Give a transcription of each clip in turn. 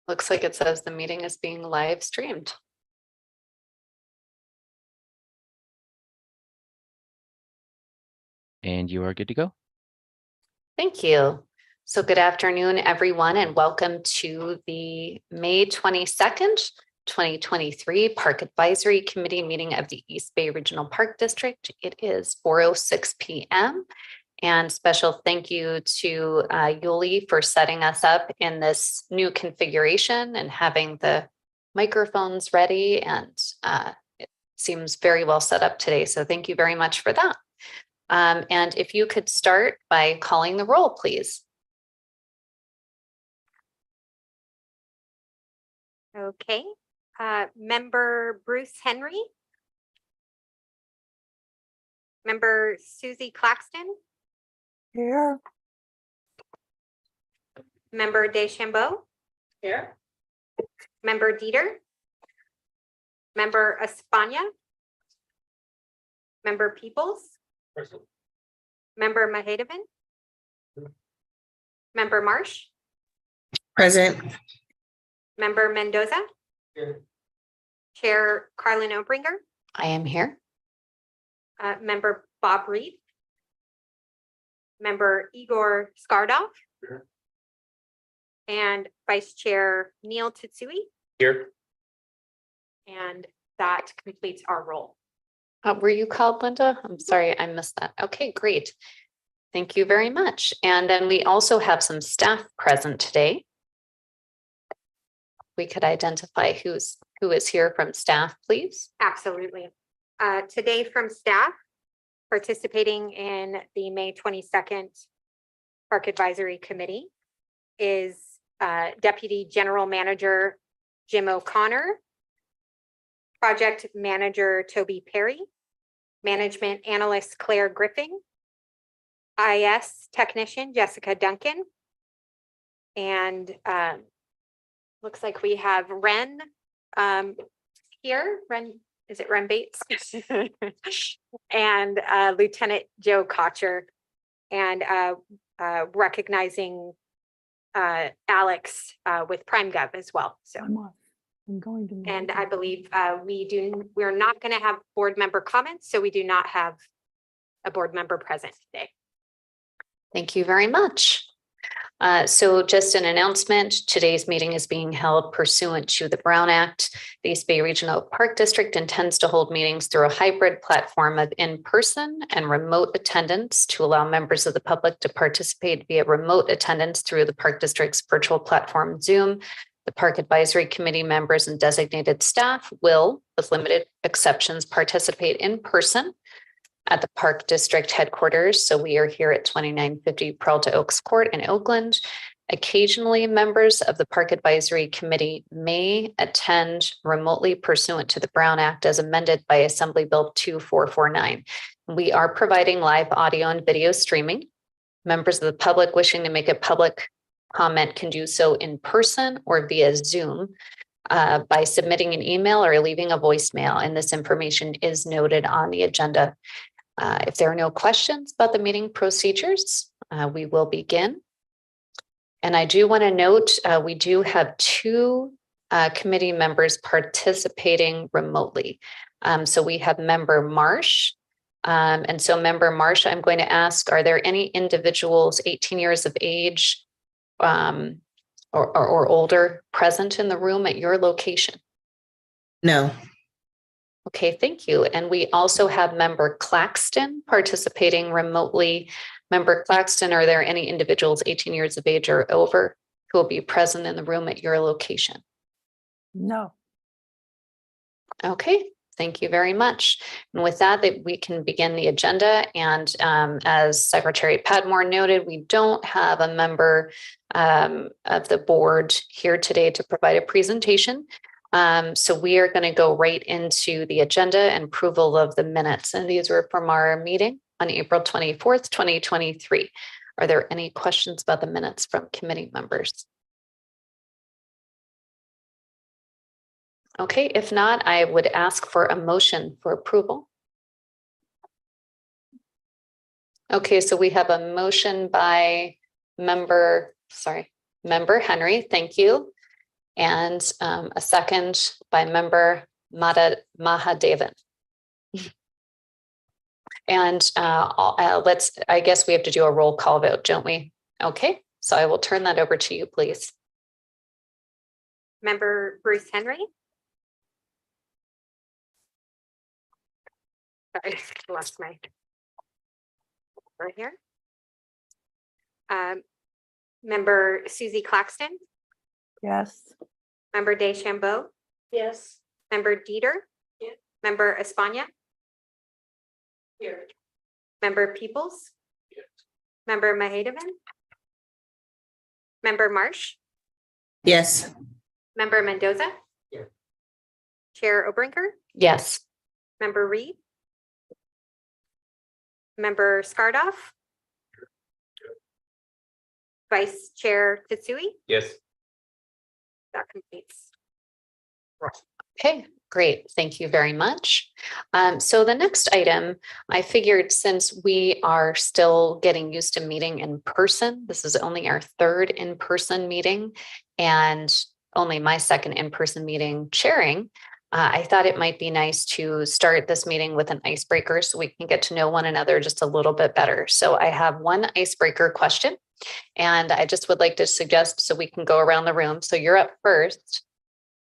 Looks like it says the meeting is being live streamed. And you are good to go. Thank you. So good afternoon, everyone, and welcome to the May 22nd, 2023 Park Advisory Committee meeting of the East Bay Regional Park District. It is 4:06 p.m. And special thank you to Yuli for setting us up in this new configuration and having the microphones ready. And it seems very well set up today. So thank you very much for that. And if you could start by calling the roll, please. Okay. Member Bruce Henry. Member Susie Claxton. Here. Member Deschambeau. Here. Member Dieter. Member Espana. Member Peoples. Present. Member Mahadovan. Member Marsh. Present. Member Mendoza. Here. Chair Carlin Obringer. I am here. Member Bob Reed. Member Igor Skardov. Here. And Vice Chair Neil Titsui. Here. And that completes our roll. Were you called, Linda? I'm sorry, I missed that. Okay, great. Thank you very much. And then we also have some staff present today. We could identify who is here from staff, please. Absolutely. Today from staff, participating in the May 22nd Park Advisory Committee is Deputy General Manager Jim O'Connor, Project Manager Toby Perry, Management Analyst Claire Griffin, IS Technician Jessica Duncan, and looks like we have Ren here. Ren, is it Ren Bates? And Lieutenant Joe Kocher, and recognizing Alex with PrimeGov as well. So I'm going to. and I believe we're not going to have board member comments, so we do not have a board member present today. Thank you very much. So just an announcement, today's meeting is being held pursuant to the Brown Act. The East Bay Regional Park District intends to hold meetings through a hybrid platform of in-person and remote attendance to allow members of the public to participate via remote attendance through the Park District's virtual platform Zoom. The Park Advisory Committee members and designated staff will, with limited exceptions, participate in person at the Park District headquarters. So we are here at 2950 Peralta Oaks Court in Oakland. Occasionally, members of the Park Advisory Committee may attend remotely pursuant to the Brown Act as amended by Assembly Bill 2449. We are providing live audio and video streaming. Members of the public wishing to make a public comment can do so in person or via Zoom by submitting an email or leaving a voicemail. And this information is noted on the agenda. If there are no questions about the meeting procedures, we will begin. And I do want to note, we do have two committee members participating remotely. So we have Member Marsh. And so Member Marsh, I'm going to ask, are there any individuals 18 years of age or older present in the room at your location? No. Okay, thank you. And we also have Member Claxton participating remotely. Member Claxton, are there any individuals 18 years of age or over who will be present in the room at your location? No. Okay, thank you very much. And with that, we can begin the agenda. And as Secretary Padmore noted, we don't have a member of the board here today to provide a presentation. So we are going to go right into the agenda and approval of the minutes. And these were from our meeting on April 24th, 2023. Are there any questions about the minutes from committee members? Okay, if not, I would ask for a motion for approval. Okay, so we have a motion by Member Henry, thank you. and a second by member Mahadevan. And I guess we have to do a roll call vote, don't we? Okay, so I will turn that over to you, please. Member Bruce Henry. Sorry, I lost my right here. Member Susie Claxton, Yes. member DeChambeau, Yes. member Dieter, Yes. member Espana, Here. member Peoples, member Mahadevan, member Marsh, Yes. member Mendoza, Yeah. Chair Obrinker, Yes. member Reed, member Skardoff, Vice Chair Tsutsui. Yes. That completes. Okay, great. Thank you very much. So the next item, I figured since we are still getting used to meeting in person, this is only our third in-person meeting and only my second in-person meeting chairing. I thought it might be nice to start this meeting with an icebreaker so we can get to know one another just a little bit better. So I have one icebreaker question, and I just would like to suggest so we can go around the room. So you're up first.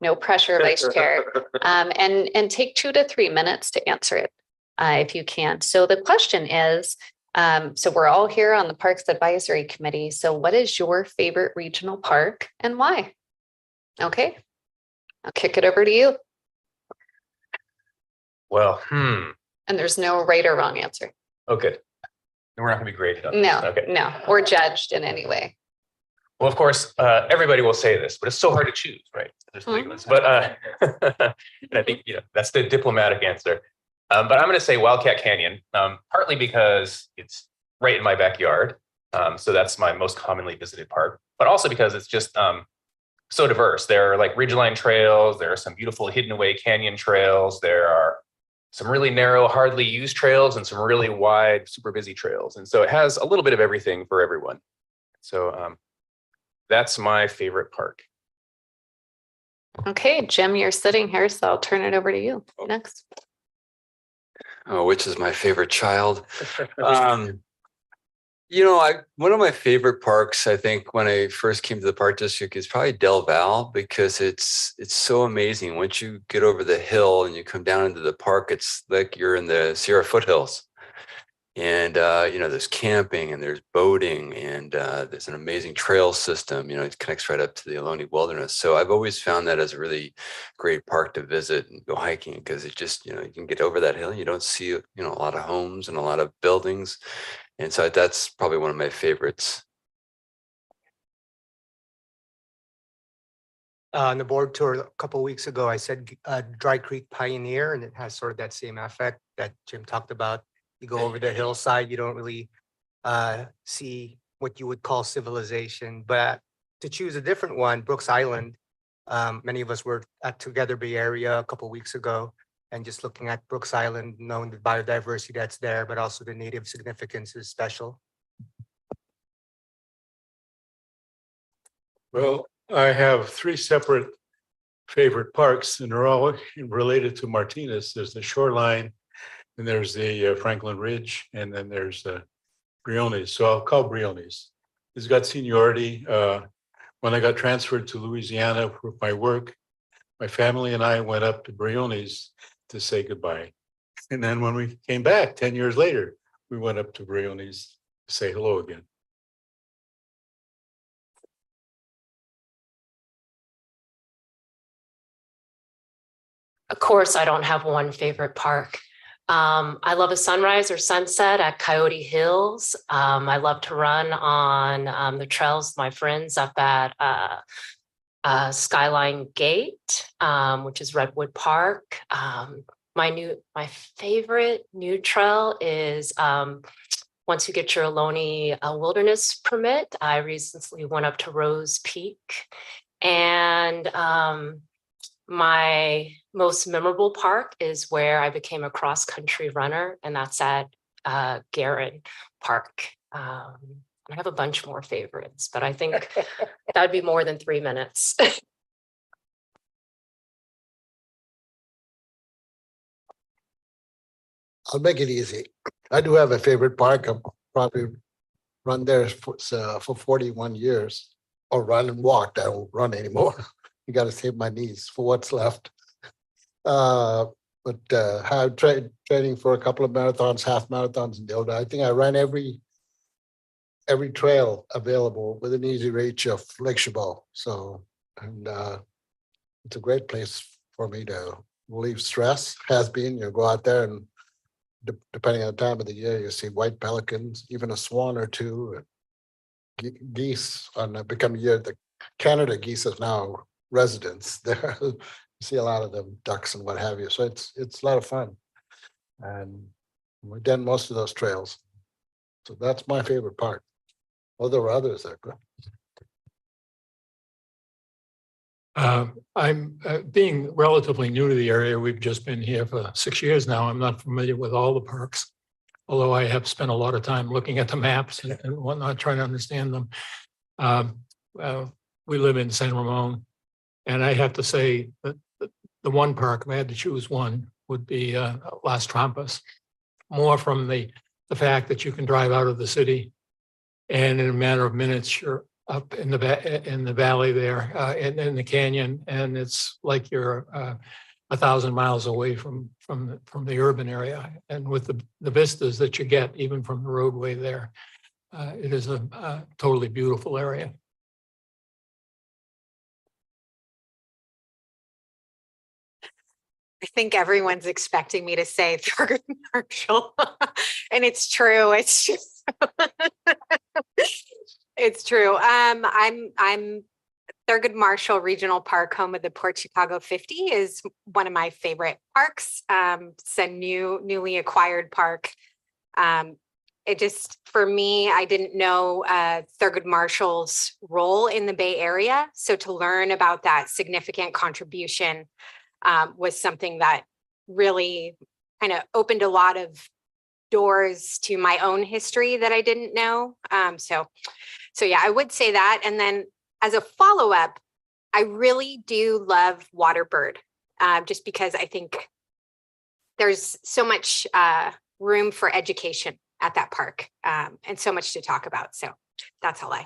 No pressure, Vice Chair. And take 2 to 3 minutes to answer it if you can. So the question is, so we're all here on the Parks Advisory Committee. So what is your favorite regional park and why? Okay, I'll kick it over to you. Well, And there's no right or wrong answer. okay. We're not gonna be graded on this. No, Okay. no, or judged in any way. Well, of course, everybody will say this, but it's so hard to choose, right? There's Mhm. legalists, but and I think that's the diplomatic answer. But I'm going to say Wildcat Canyon, partly because it's right in my backyard, so that's my most commonly visited park. But also because it's just so diverse. There are like ridgeline trails. There are some beautiful hidden away canyon trails. There are some really narrow, hardly used trails, and some really wide, super busy trails. And so it has a little bit of everything for everyone. So that's my favorite park. Okay, Jim, you're sitting here, so I'll turn it over to you next. Oh, which is my favorite child? One of my favorite parks, I think, when I first came to the park district is probably Del Val, because it's so amazing. Once you get over the hill and you come down into the park, it's like you're in the Sierra foothills. And there's camping and there's boating and there's an amazing trail system. It connects right up to the Ohlone Wilderness. So I've always found that as a really great park to visit and go hiking, because it just, you can get over that hill and you don't see, a lot of homes and a lot of buildings. And so that's probably one of my favorites. On the board tour a couple of weeks ago, I said Dry Creek Pioneer, and it has sort of that same effect that Jim talked about. You go over the hillside, you don't really see what you would call civilization. But to choose a different one, Brooks Island, many of us were at Together Bay Area a couple of weeks ago, and just looking at Brooks Island, knowing the biodiversity that's there, but also the native significance is special. Well, I have 3 separate favorite parks, and they're all related to Martinez. There's the Shoreline, and there's the Franklin Ridge, and then there's Briones. So I'll call Briones. It's got seniority. When I got transferred to Louisiana for my work, my family and I went up to Briones to say goodbye. And then when we came back 10 years later, we went up to Briones to say hello again. Of course, I don't have one favorite park. I love a sunrise or sunset at Coyote Hills. I love to run on the trails with my friends up at Skyline Gate, which is Redwood Park. My favorite new trail is once you get your Ohlone Wilderness permit. I recently went up to Rose Peak, and my most memorable park is where I became a cross-country runner, and that's at Garin Park. I have a bunch more favorites, but I think that would be more than 3 minutes. I'll make it easy. I do have a favorite park. I've probably run there for 41 years, or run and walked. I don't run anymore. You got to save my knees for what's left. But have training for a couple of marathons, half marathons in Dilda. I think I ran every trail available within easy reach of Lake Chabot. So, and it's a great place for me to relieve stress. Has been, you go out there and depending on the time of the year, you see white pelicans, even a swan or two, geese on become year. The Canada geese is now residents there. You see a lot of them, ducks and what have you. So it's a lot of fun, and we've done most of those trails. So that's my favorite part. Well, there were others there. I'm being relatively new to the area. We've just been here for 6 years now. I'm not familiar with all the parks, although I have spent a lot of time looking at the maps and whatnot, trying to understand them. We live in San Ramon, and I have to say that the one park, if I had to choose one, would be Las Trampas, more from the fact that you can drive out of the city, and in a matter of minutes, you're up in the valley there, in the canyon, and it's like you're 1,000 miles away from the urban area. And with the vistas that you get even from the roadway there, it is a totally beautiful area. I think everyone's expecting me to say Thurgood Marshall, and it's true. It's just, it's true. I'm Thurgood Marshall Regional Park, home of the Port Chicago 50, is one of my favorite parks. It's a newly acquired park. It just, for me, I didn't know Thurgood Marshall's role in the Bay Area. So to learn about that significant contribution was something that really kind of opened a lot of doors to my own history that I didn't know. So yeah, I would say that. And then as a follow-up, I really do love Waterbird, just because I think there's so much room for education at that park, and so much to talk about. So that's all I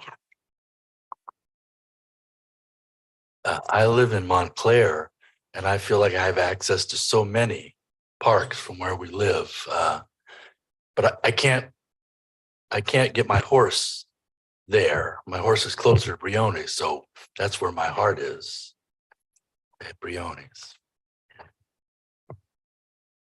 have. I live in Montclair, and I feel like I have access to so many parks from where we live. But I can't get my horse there. My horse is closer to Briones, so that's where my heart is, at Briones.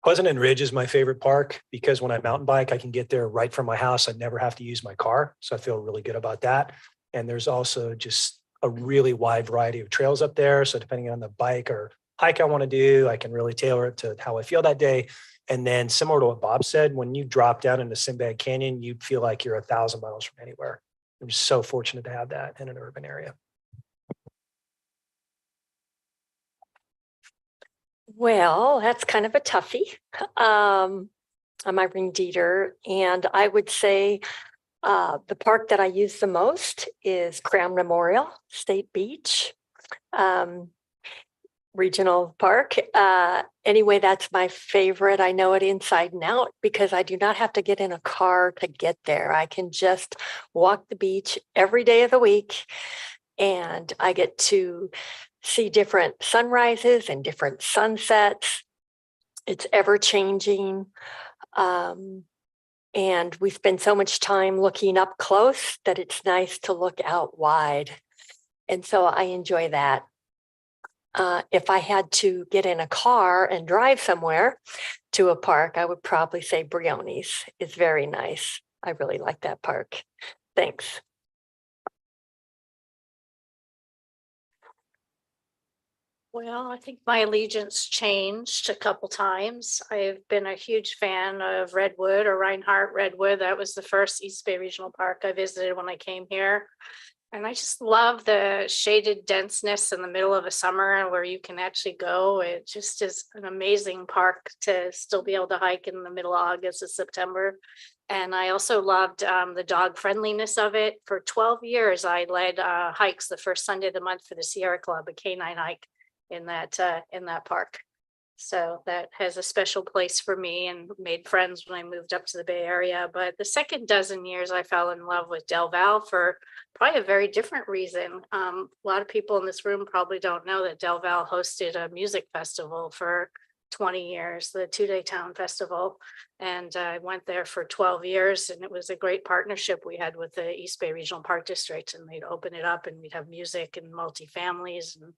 Pleasant Ridge is my favorite park because when I mountain bike, I can get there right from my house. I never have to use my car. So I feel really good about that. And there's also just a really wide variety of trails up there. So depending on the bike or hike I want to do, I can really tailor it to how I feel that day. And then similar to what Bob said, when you drop down into Sinbad Canyon, you feel like you're 1,000 miles from anywhere. I'm so fortunate to have that in an urban area. Well, that's kind of a toughie. I'm Irene Dieter, and I would say the park that I use the most is Crown Memorial State Beach Regional Park. Anyway, that's my favorite. I know it inside and out because I do not have to get in a car to get there. I can just walk the beach every day of the week, and I get to see different sunrises and different sunsets. It's ever changing. And we spend so much time looking up close that it's nice to look out wide. And so I enjoy that. If I had to get in a car and drive somewhere to a park, I would probably say Briones is very nice. I really like that park. Thanks. Well, I think my allegiance changed a couple times. I've been a huge fan of Redwood or Reinhardt Redwood. That was the first East Bay Regional Park I visited when I came here. And I just love the shaded denseness in the middle of a summer where you can actually go. It just is an amazing park to still be able to hike in the middle of August and September. And I also loved the dog friendliness of it. For 12 years, I led hikes the first Sunday of the month for the Sierra Club, a canine hike in that park. So that has a special place for me and made friends when I moved up to the Bay Area. But the second dozen years, I fell in love with Del Val for probably a very different reason. A lot of people in this room probably don't know that Del Val hosted a music festival for 20 years, the 2-Day Town Festival. And I went there for 12 years, and it was a great partnership we had with the East Bay Regional Park District. And they'd open it up and we'd have music and multifamilies and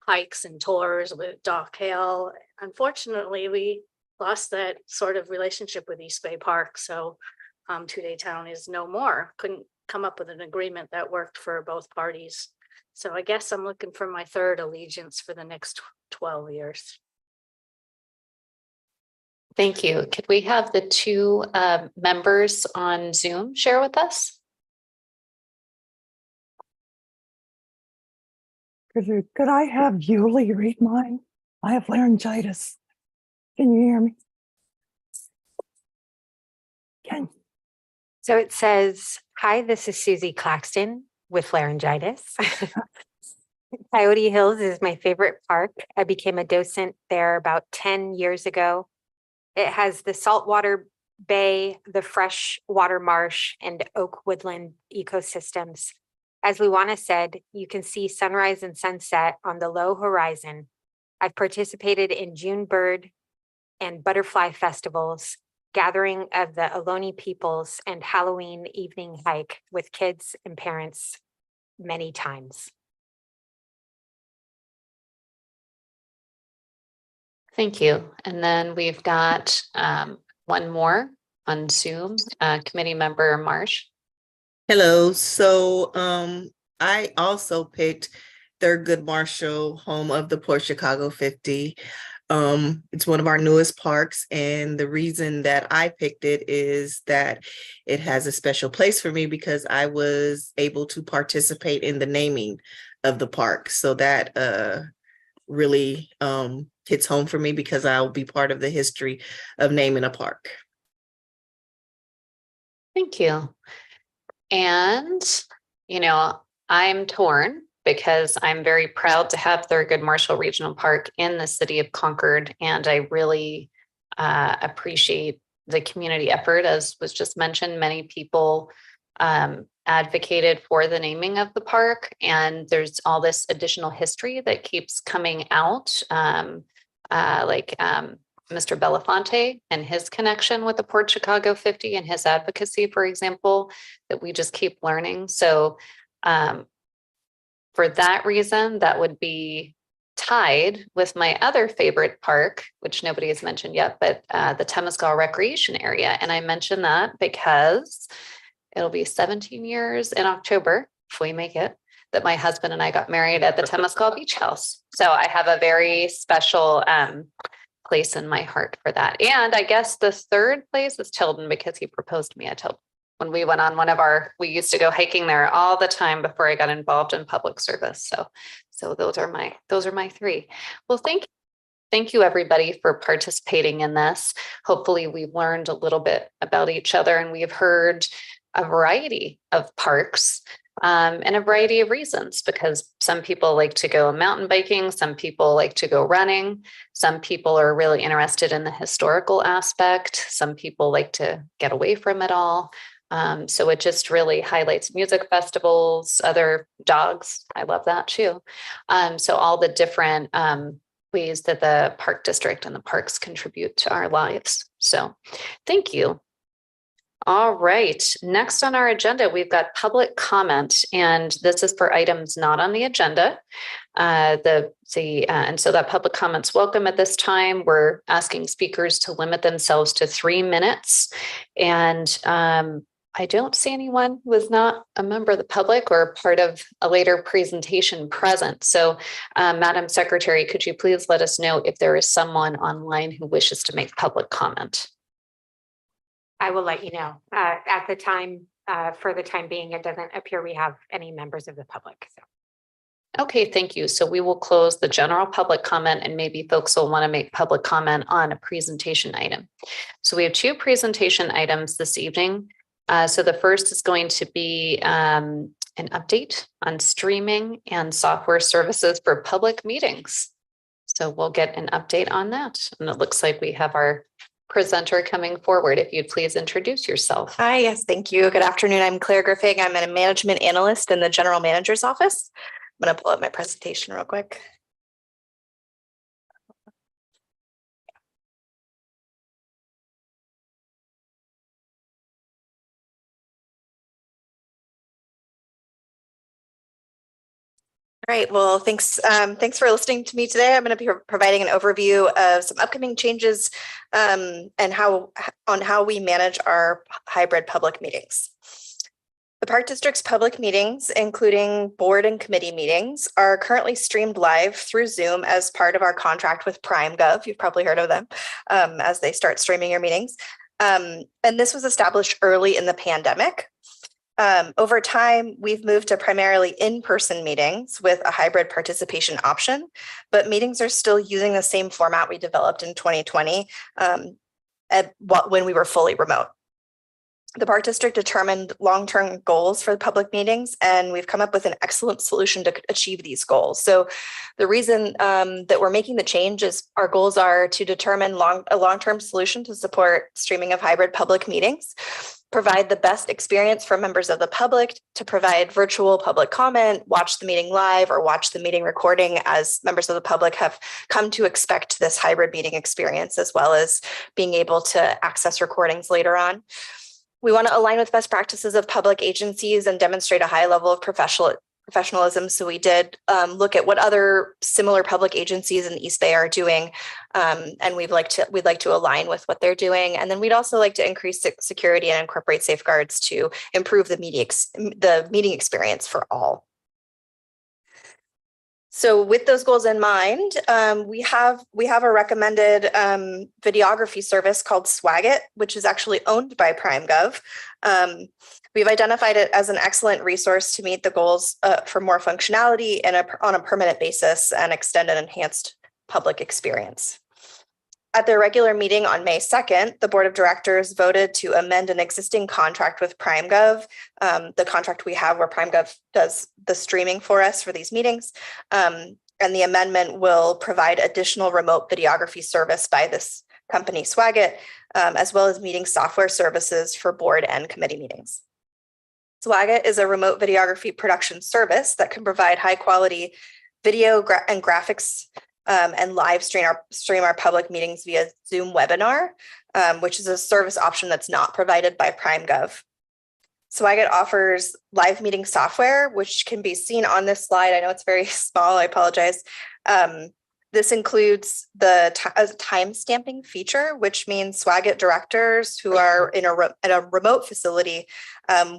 hikes and tours with Doc Hale. Unfortunately, we lost that sort of relationship with East Bay Park. So 2-Day Town is no more. Couldn't come up with an agreement that worked for both parties. So I guess I'm looking for my third allegiance for the next 12 years. Thank you. Could we have the two members on Zoom share with us? Could I have Yuli read mine? I have laryngitis. Can you hear me? Can So it says, hi, this is Susie Claxton with laryngitis. Coyote Hills is my favorite park. I became a docent there about 10 years ago. It has the saltwater bay, the freshwater marsh, and oak woodland ecosystems. As Luana said, you can see sunrise and sunset on the low horizon. I've participated in June bird and butterfly festivals, gathering of the Ohlone peoples, and Halloween evening hike with kids and parents many times. Thank you. And then we've got one more on Zoom, committee member Marsh. Hello. So I also picked Thurgood Marshall, home of the Port Chicago 50. It's one of our newest parks, and the reason that I picked it is that it has a special place for me because I was able to participate in the naming of the park. So that really hits home for me because I'll be part of the history of naming a park. Thank you. And, you know, I'm torn because I'm very proud to have Thurgood Marshall Regional Park in the city of Concord. And I really appreciate the community effort. As was just mentioned, many people advocated for the naming of the park. And there's all this additional history that keeps coming out, Mr. Belafonte and his connection with the Port Chicago 50 and his advocacy, for example, that we just keep learning. So for that reason, that would be tied with my other favorite park, which nobody has mentioned yet, but the Temescal Recreation Area. And I mention that because it'll be 17 years in October, if we make it, that my husband and I got married at the Temescal Beach House. So I have a very special place in my heart for that. And I guess the third place is Tilden because he proposed to me at Tilden. When we went on we used to go hiking there all the time before I got involved in public service. So those are my three. Well, thank you everybody for participating in this. Hopefully we've learned a little bit about each other, and we've heard a variety of parks and a variety of reasons, because some people like to go mountain biking, some people like to go running, some people are really interested in the historical aspect, some people like to get away from it all. So it just really highlights music festivals, other dogs. I love that too. So all the different ways that the park district and the parks contribute to our lives. So thank you. All right, next on our agenda, we've got public comment, and this is for items not on the agenda. And so that public comment's welcome at this time. We're asking speakers to limit themselves to 3 minutes. And I don't see anyone who is not a member of the public or part of a later presentation present. So Madam Secretary, could you please let us know if there is someone online who wishes to make public comment? I will let you know. At the time, for the time being, it doesn't appear we have any members of the public. So. Okay, thank you. So we will close the general public comment, and maybe folks will want to make public comment on a presentation item. So we have 2 presentation items this evening. So the first is going to be an update on streaming and software services for public meetings. So we'll get an update on that. And it looks like we have our presenter coming forward. If you'd please introduce yourself. Hi, yes, thank you. Good afternoon. I'm Claire Griffing. I'm a management analyst in the general manager's office. I'm going to pull up my presentation real quick. All right, well, thanks for listening to me today. I'm going to be providing an overview of some upcoming changes and how we manage our hybrid public meetings. The Park District's public meetings, including board and committee meetings, are currently streamed live through Zoom as part of our contract with PrimeGov. You've probably heard of them as they start streaming your meetings. And this was established early in the pandemic. Over time, we've moved to primarily in-person meetings with a hybrid participation option, but meetings are still using the same format we developed in 2020 when we were fully remote. The Park District determined long-term goals for the public meetings, and we've come up with an excellent solution to achieve these goals. So the reason that we're making the change is our goals are to determine a long-term solution to support streaming of hybrid public meetings, provide the best experience for members of the public, to provide virtual public comment, watch the meeting live, or watch the meeting recording, as members of the public have come to expect this hybrid meeting experience, as well as being able to access recordings later on. We want to align with best practices of public agencies and demonstrate a high level of professionalism. So we did look at what other similar public agencies in the East Bay are doing, and we'd like to align with what they're doing. And then we'd also like to increase security and incorporate safeguards to improve the meeting experience for all. So with those goals in mind, we have a recommended videography service called Swagit, which is actually owned by PrimeGov. We've identified it as an excellent resource to meet the goals for more functionality and on a permanent basis and extend an enhanced public experience. At their regular meeting on May 2nd, the Board of Directors voted to amend an existing contract with PrimeGov, the contract we have where PrimeGov does the streaming for us for these meetings. And the amendment will provide additional remote videography service by this company, Swagit, as well as meeting software services for board and committee meetings. Swagit is a remote videography production service that can provide high quality video and graphics and live stream our public meetings via Zoom webinar, which is a service option that's not provided by PrimeGov. Swagit offers live meeting software, which can be seen on this slide. I know it's very small, I apologize. This includes the time stamping feature, which means Swagit directors who are in a remote facility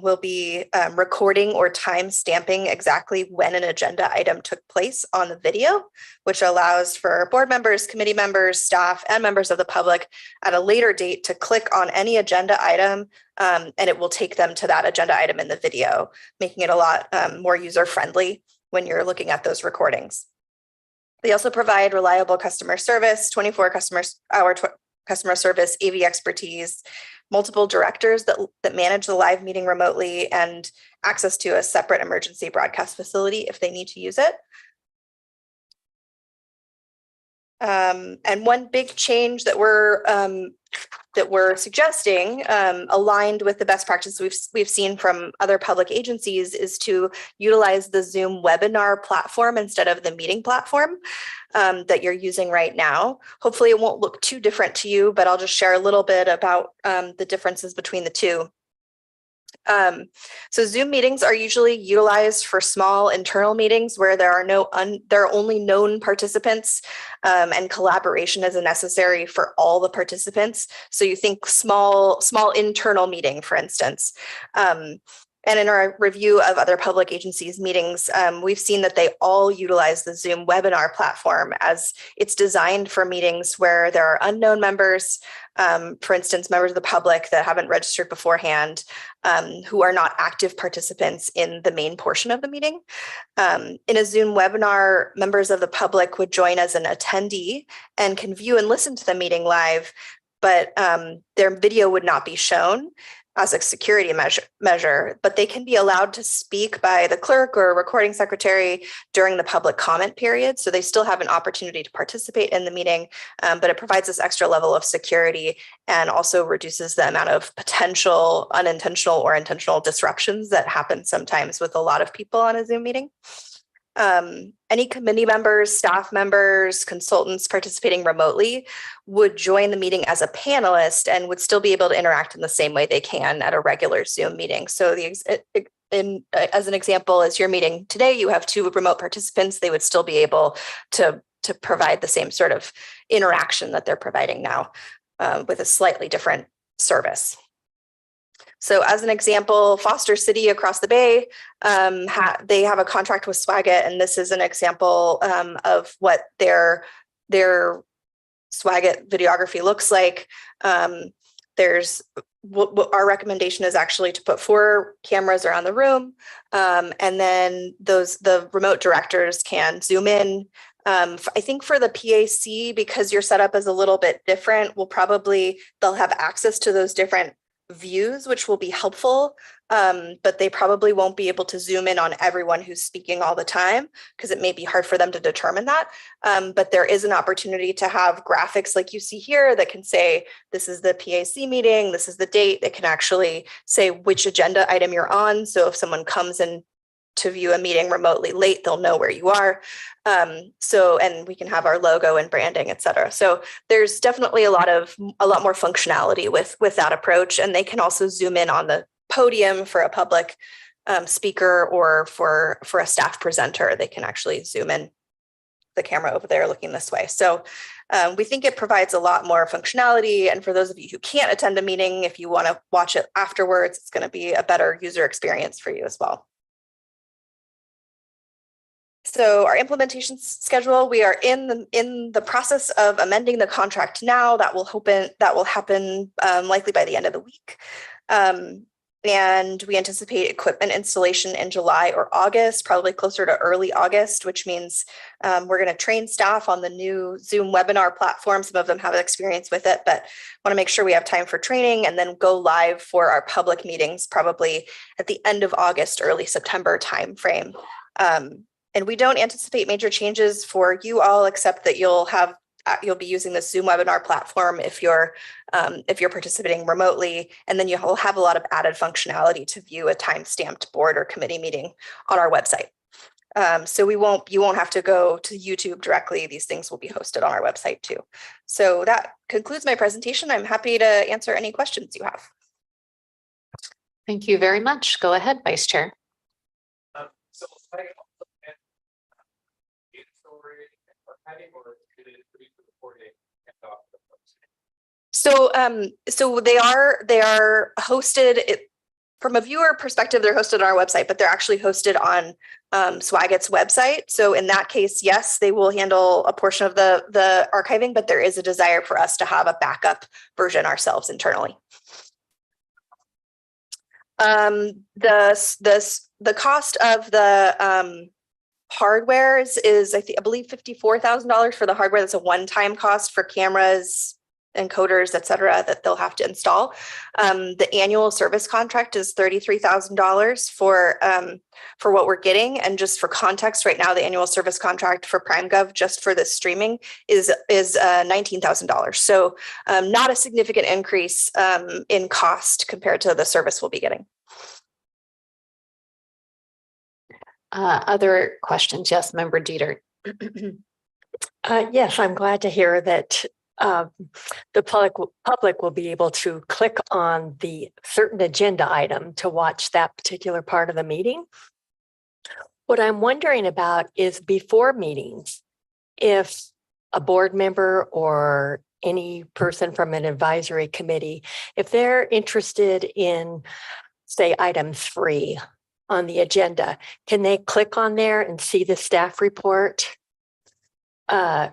will be recording or time stamping exactly when an agenda item took place on the video, which allows for board members, committee members, staff, and members of the public at a later date to click on any agenda item, and it will take them to that agenda item in the video, making it a lot more user-friendly when you're looking at those recordings. They also provide reliable customer service, 24 hour customer service, AV expertise, multiple directors that manage the live meeting remotely, and access to a separate emergency broadcast facility if they need to use it. And one big change that we're suggesting, aligned with the best practices we've seen from other public agencies, is to utilize the Zoom webinar platform instead of the meeting platform that you're using right now. Hopefully it won't look too different to you, but I'll just share a little bit about the differences between the two. So Zoom meetings are usually utilized for small internal meetings where there are only known participants, and collaboration isn't necessary for all the participants. So you think small internal meeting, for instance. And in our review of other public agencies meetings, we've seen that they all utilize the Zoom webinar platform, as it's designed for meetings where there are unknown members, for instance, members of the public that haven't registered beforehand, who are not active participants in the main portion of the meeting. In a Zoom webinar, members of the public would join as an attendee and can view and listen to the meeting live, but their video would not be shown. as a security measure, but they can be allowed to speak by the clerk or recording secretary during the public comment period. So they still have an opportunity to participate in the meeting, but it provides this extra level of security and also reduces the amount of potential unintentional or intentional disruptions that happen sometimes with a lot of people on a Zoom meeting. Any committee members, staff members, consultants participating remotely would join the meeting as a panelist and would still be able to interact in the same way they can at a regular Zoom meeting. So as an example, as your meeting today, you have 2 remote participants, they would still be able to provide the same sort of interaction that they're providing now with a slightly different service. So as an example, Foster City across the bay, they have a contract with Swagit, and this is an example of what their Swagit videography looks like. There's our recommendation is actually to put 4 cameras around the room, and then the remote directors can zoom in. I think for the PAC, because your setup is a little bit different, they'll have access to those different views, which will be helpful, but they probably won't be able to zoom in on everyone who's speaking all the time because it may be hard for them to determine that. But there is an opportunity to have graphics like you see here that can say, this is the PAC meeting, this is the date. It can actually say which agenda item you're on. So if someone comes in to view a meeting remotely late, they'll know where you are. And we can have our logo and branding, et cetera. So there's definitely a lot more functionality with that approach. And they can also zoom in on the podium for a public speaker or for a staff presenter. They can actually zoom in the camera over there looking this way. So we think it provides a lot more functionality. And for those of you who can't attend a meeting, if you want to watch it afterwards, it's going to be a better user experience for you as well. So our implementation schedule, we are in the process of amending the contract now. That will happen likely by the end of the week. And we anticipate equipment installation in July or August, probably closer to early August, which means we're going to train staff on the new Zoom webinar platform. Some of them have experience with it, but want to make sure we have time for training and then go live for our public meetings, probably at the end of August, early September timeframe. And we don't anticipate major changes for you all, except that you'll be using the Zoom webinar platform if you're participating remotely, and then you'll have a lot of added functionality to view a time-stamped board or committee meeting on our website. So you won't have to go to YouTube directly. These things will be hosted on our website too. So that concludes my presentation. I'm happy to answer any questions you have. Thank you very much. Go ahead, Vice Chair. So they are hosted from a viewer perspective. They're hosted on our website, but they're actually hosted on Swagit's website. So in that case, yes, they will handle a portion of the archiving, but there is a desire for us to have a backup version ourselves internally. The cost of the hardware is I believe $54,000 for the hardware. That's a one-time cost for cameras, encoders, et cetera, that they'll have to install. The annual service contract is $33,000 for what we're getting. And just for context, right now, the annual service contract for PrimeGov just for the streaming is $19,000. So not a significant increase in cost compared to the service we'll be getting. Other questions? Yes, Member Dieter. Yes, I'm glad to hear that the public will be able to click on the certain agenda item to watch that particular part of the meeting. What I'm wondering about is before meetings, if a board member or any person from an advisory committee, if they're interested in, say, item 3 on the agenda, can they click on there and see the staff report on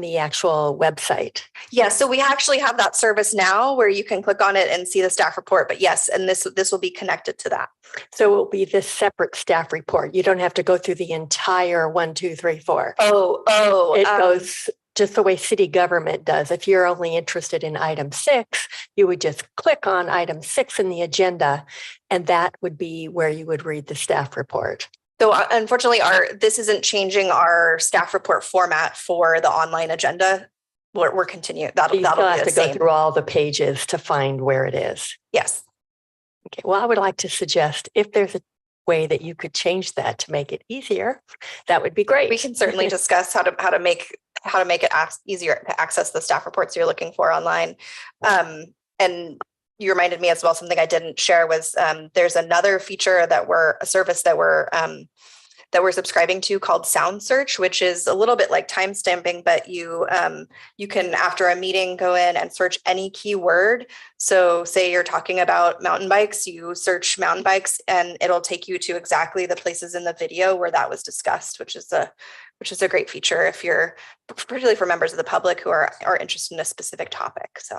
the actual website? Yeah, so we actually have that service now where you can click on it and see the staff report. But yes, and this will be connected to that. So it will be this separate staff report. You don't have to go through the entire 1, 2, 3, 4. Oh, it goes just the way city government does. If you're only interested in item 6, you would just click on item 6 in the agenda, and that would be where you would read the staff report. So unfortunately, this isn't changing our staff report format for the online agenda. We're continuing. So you still That'll have be to the go same. through all the pages to find where it is. Yes. Okay, well, I would like to suggest if there's a way that you could change that to make it easier, that would be great. We can certainly discuss how to make it easier to access the staff reports you're looking for online. And you reminded me as well, something I didn't share was there's another feature a service that we're subscribing to called Sound Search, which is a little bit like timestamping, but you can, after a meeting, go in and search any keyword. So say you're talking about mountain bikes, you search mountain bikes and it'll take you to exactly the places in the video where that was discussed, which is a great feature if you're, particularly for members of the public who are interested in a specific topic. So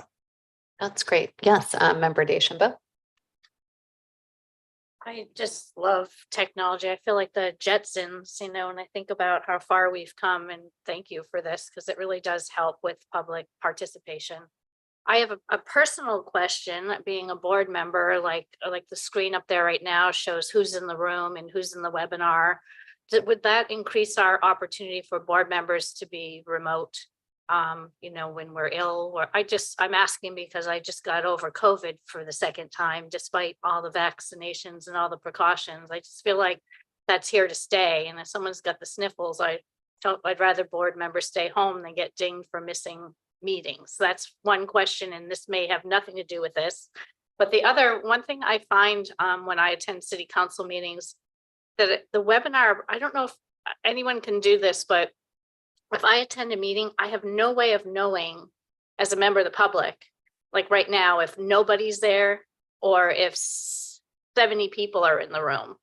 That's great. Yes, Member Deschambault. I just love technology. I feel like the Jetsons, and I think about how far we've come, and thank you for this because it really does help with public participation. I have a personal question, being a board member, like the screen up there right now shows who's in the room and who's in the webinar. Would that increase our opportunity for board members to be remote? When we're ill, or I'm asking because I just got over COVID for the second time, despite all the vaccinations and all the precautions. I just feel like that's here to stay. And if someone's got the sniffles, I'd rather board members stay home than get dinged for missing meetings. That's one question. And this may have nothing to do with this. But the other one thing I find when I attend city council meetings, that the webinar, I don't know if anyone can do this, but if I attend a meeting, I have no way of knowing as a member of the public, like right now, if nobody's there or if 70 people are in the room.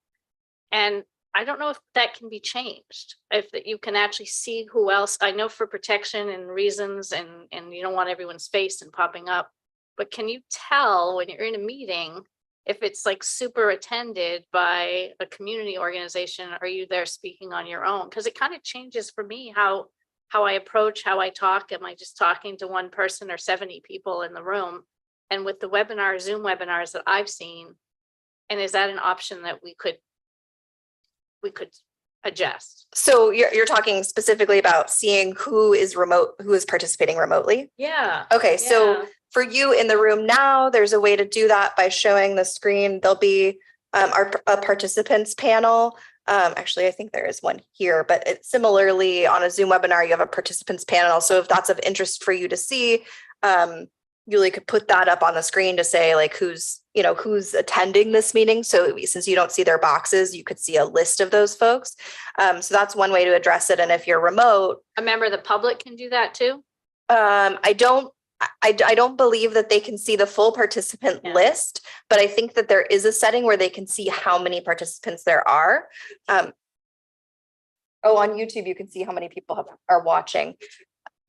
And I don't know if that can be changed, if you can actually see who else. I know for protection and reasons and you don't want everyone's face and popping up, but can you tell when you're in a meeting if it's like super attended by a community organization? Are you there speaking on your own? Because it kind of changes for me how I approach, how I talk. Am I just talking to one person or 70 people in the room? And with the webinar, Zoom webinars that I've seen, and is that an option that we could adjust? So you're talking specifically about seeing who is participating remotely? Yeah. Okay, so for you in the room now, there's a way to do that by showing the screen. There'll be a participants panel. Actually, I think there is one here, but similarly on a Zoom webinar, you have a participants panel. So if that's of interest for you to see, you could put that up on the screen to say like who's attending this meeting. So since you don't see their boxes, you could see a list of those folks. So that's one way to address it. And if you're remote, A member of the public can do that too? I don't believe that they can see the full participant list, but I think that there is a setting where they can see how many participants there are. On YouTube, you can see how many people are watching.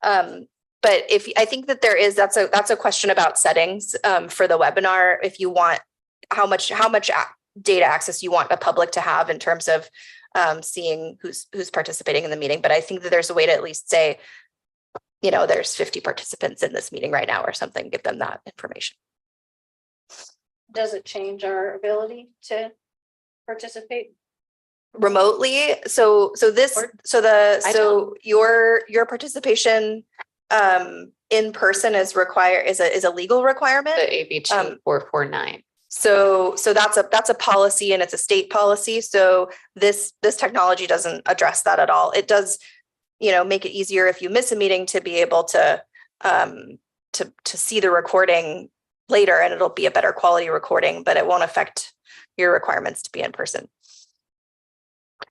But I think that there is, that's a question about settings for the webinar. If you want, how much data access you want the public to have in terms of seeing who's participating in the meeting. But I think that there's a way to at least say, there's 50 participants in this meeting right now or something, give them that information. Does it change our ability to participate remotely? Your participation in person is a legal requirement. The AB 2449. So that's a policy and it's a state policy. So this technology doesn't address that at all. It does, make it easier if you miss a meeting to be able to see the recording later, and it'll be a better quality recording, but it won't affect your requirements to be in person.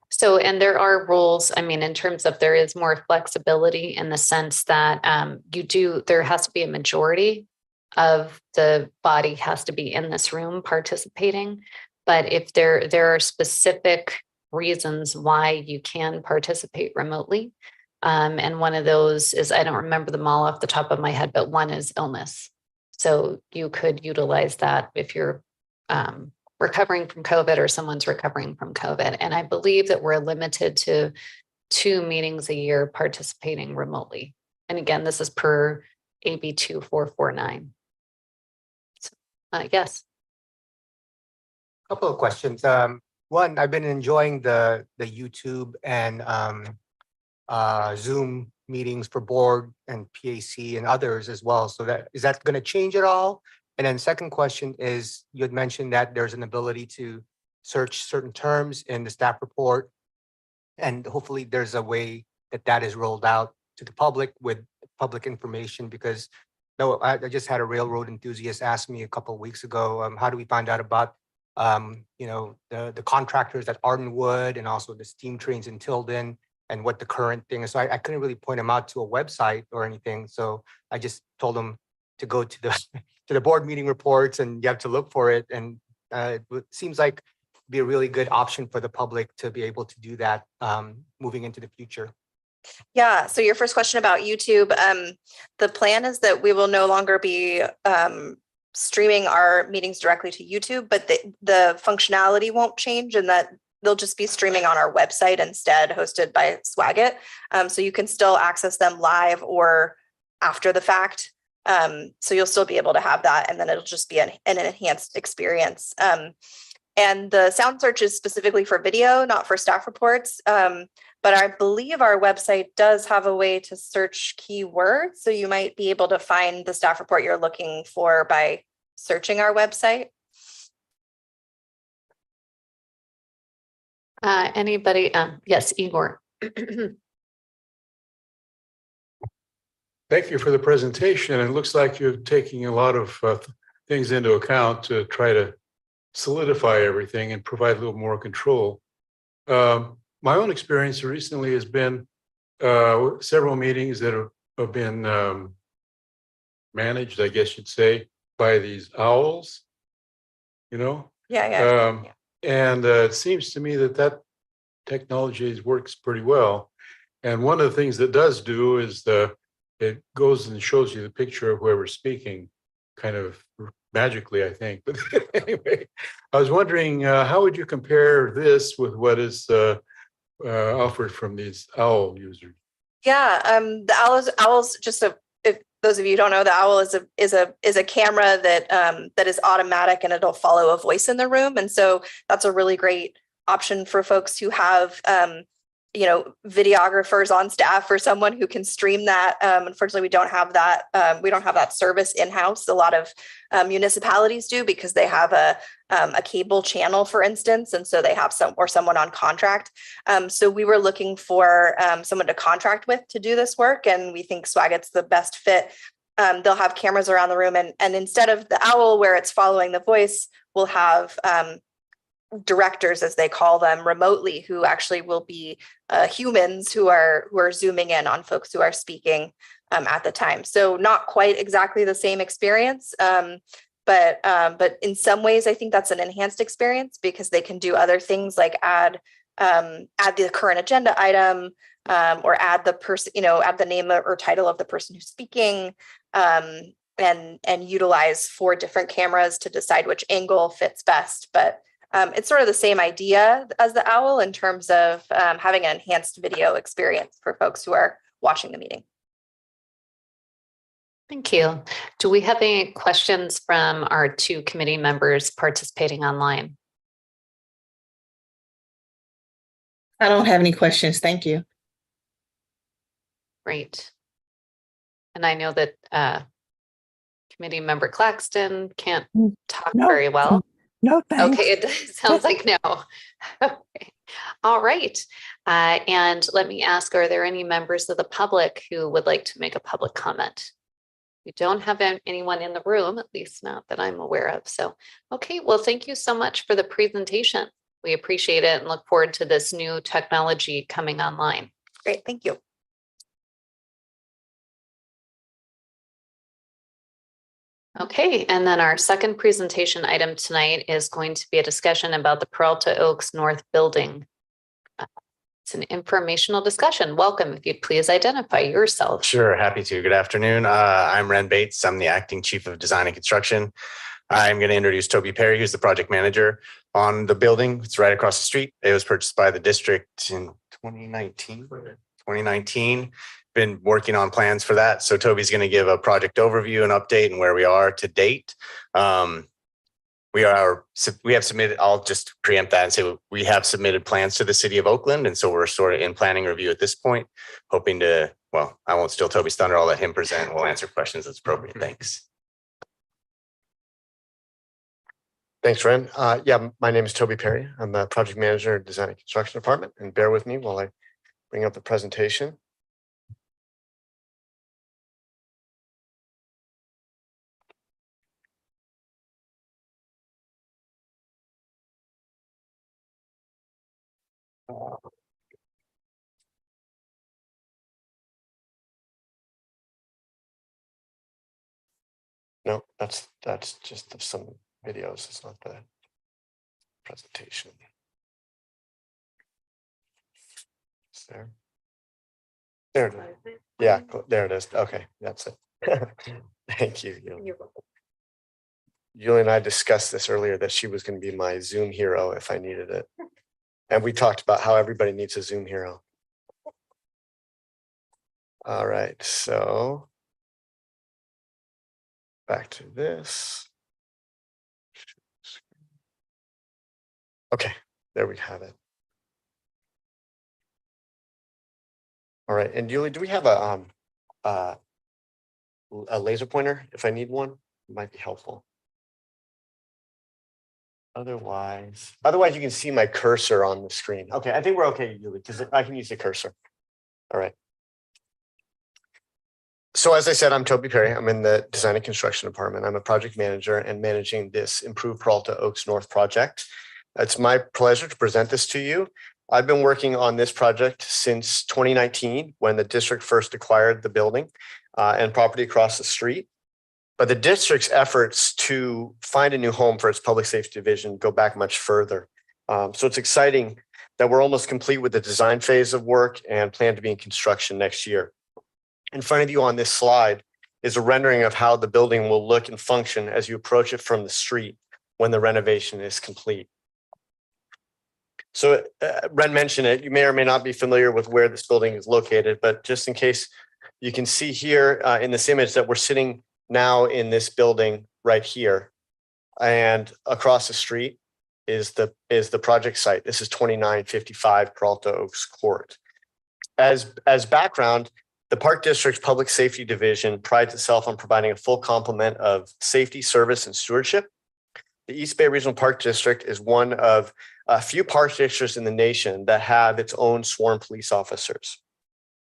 So, and there are rules, in terms of there is more flexibility in the sense that there has to be a majority of the body has to be in this room participating. But if there are specific reasons why you can participate remotely. And one of those is, I don't remember them all off the top of my head, but one is illness. So you could utilize that if you're recovering from COVID or someone's recovering from COVID. And I believe that we're limited to 2 meetings a year participating remotely. And again, this is per AB 2449. Yes. Couple of questions. One, I've been enjoying the YouTube and Zoom meetings for board and PAC and others as well. So that is that going to change at all? And then second question is, you had mentioned that there's an ability to search certain terms in the staff report, and hopefully there's a way that that is rolled out to the public with public information. Because no, I just had a railroad enthusiast ask me a couple of weeks ago, how do we find out about the contractors at Ardenwood and also the steam trains in Tilden and what the current thing is. So I couldn't really point him out to a website or anything. So I just told him to go to the to the board meeting reports, and you have to look for it. And it seems like be a really good option for the public to be able to do that moving into the future. Yeah, so your first question about YouTube, the plan is that we will no longer be streaming our meetings directly to YouTube, but the functionality won't change, and that they'll just be streaming on our website instead, hosted by Swagit. So you can still access them live or after the fact. So you'll still be able to have that, and then it'll just be an enhanced experience. And the sound search is specifically for video, not for staff reports. But I believe our website does have a way to search keywords. So you might be able to find the staff report you're looking for by searching our website. Anybody? Yes, Igor. Thank you for the presentation. It looks like you're taking a lot of things into account to try to solidify everything and provide a little more control. My own experience recently has been several meetings that have been managed, I guess you'd say, by these owls, Yeah. And it seems to me that technology works pretty well. And one of the things that does do is it goes and shows you the picture of whoever's speaking, kind of magically, I think. But anyway, I was wondering, how would you compare this with what is offered from these owl users? Yeah, the owls. Just if those of you who don't know, the owl is a camera that is automatic, and it'll follow a voice in the room, and so that's a really great option for folks who have videographers on staff or someone who can stream that. Unfortunately, we don't have that. We don't have that service in-house. A lot of municipalities do, because they have a cable channel, for instance, and so they have someone on contract. So we were looking for someone to contract with to do this work, and we think Swagit's the best fit. They'll have cameras around the room, and instead of the owl where it's following the voice, we'll have directors, as they call them, remotely, who actually will be humans who are zooming in on folks who are speaking at the time. So not quite exactly the same experience, but in some ways I think that's an enhanced experience, because they can do other things like add the current agenda item, or add the person, add the name or title of the person who's speaking, and utilize 4 different cameras to decide which angle fits best. But it's sort of the same idea as the owl in terms of having an enhanced video experience for folks who are watching the meeting. Thank you. Do we have any questions from our 2 committee members participating online? I don't have any questions. Thank you. Great. And I know that committee member Claxton can't talk very well. No, thanks. Okay, it sounds like no. Okay. All right. And let me ask, are there any members of the public who would like to make a public comment? We don't have anyone in the room, at least not that I'm aware of. So, okay, well, thank you so much for the presentation. We appreciate it and look forward to this new technology coming online. Great, thank you. Okay, and then our second presentation item tonight is going to be a discussion about the Peralta Oaks North Building. It's an informational discussion. Welcome, if you'd please identify yourself. Sure, happy to. Good afternoon. I'm Ren Bates. I'm the acting chief of design and construction. I'm going to introduce Toby Perry, who's the project manager on the building. It's right across the street. It was purchased by the district in 2019. 2019. Been working on plans for that. So Toby's going to give a project overview and update and where we are to date. We have submitted, I'll just preempt that and say we have submitted plans to the city of Oakland. And so we're sort of in planning review at this point, hoping to, well, I won't steal Toby's thunder. I'll let him present. We'll answer questions as appropriate. Thanks. Thanks, Ren. Yeah, my name is Toby Perry. I'm the project manager at Design and Construction Department, and bear with me while I bring up the presentation. No, that's just some videos. It's not the presentation. It's there. There it is. Yeah, there it is. Okay, that's it. Thank you. Julie and I discussed this earlier, that she was going to be my Zoom hero if I needed it. And we talked about how everybody needs a Zoom hero. All right, so back to this. Okay, there we have it. All right, and Julie, do we have a laser pointer if I need one? It might be helpful. Otherwise, you can see my cursor on the screen. Okay, I think we're okay, Julie, because I can use the cursor. All right. So as I said, I'm Toby Perry. I'm in the Design and Construction Department. I'm a project manager and managing this Improve Peralta Oaks North project. It's my pleasure to present this to you. I've been working on this project since 2019, when the district first acquired the building and property across the street. But the district's efforts to find a new home for its public safety division go back much further. So it's exciting that we're almost complete with the design phase of work and plan to be in construction next year. In front of you on this slide is a rendering of how the building will look and function as you approach it from the street when the renovation is complete. So Ren mentioned it, you may or may not be familiar with where this building is located, but just in case, you can see here in this image that we're sitting now in this building right here. And across the street is the project site. This is 2955 Peralta Oaks Court. As background, the Park District's Public Safety Division prides itself on providing a full complement of safety, service, and stewardship. The East Bay Regional Park District is one of a few park districts in the nation that have its own sworn police officers.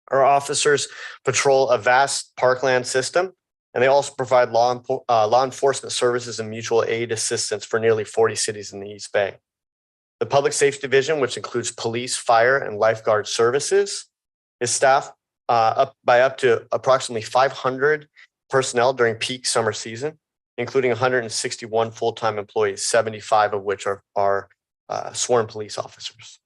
Our officers patrol a vast parkland system, and they also provide law enforcement services and mutual aid assistance for nearly 40 cities in the East Bay. The Public Safety Division, which includes police, fire, and lifeguard services, is staffed by up to approximately 500 personnel during peak summer season, including 161 full-time employees, 75 of which are sworn police officers.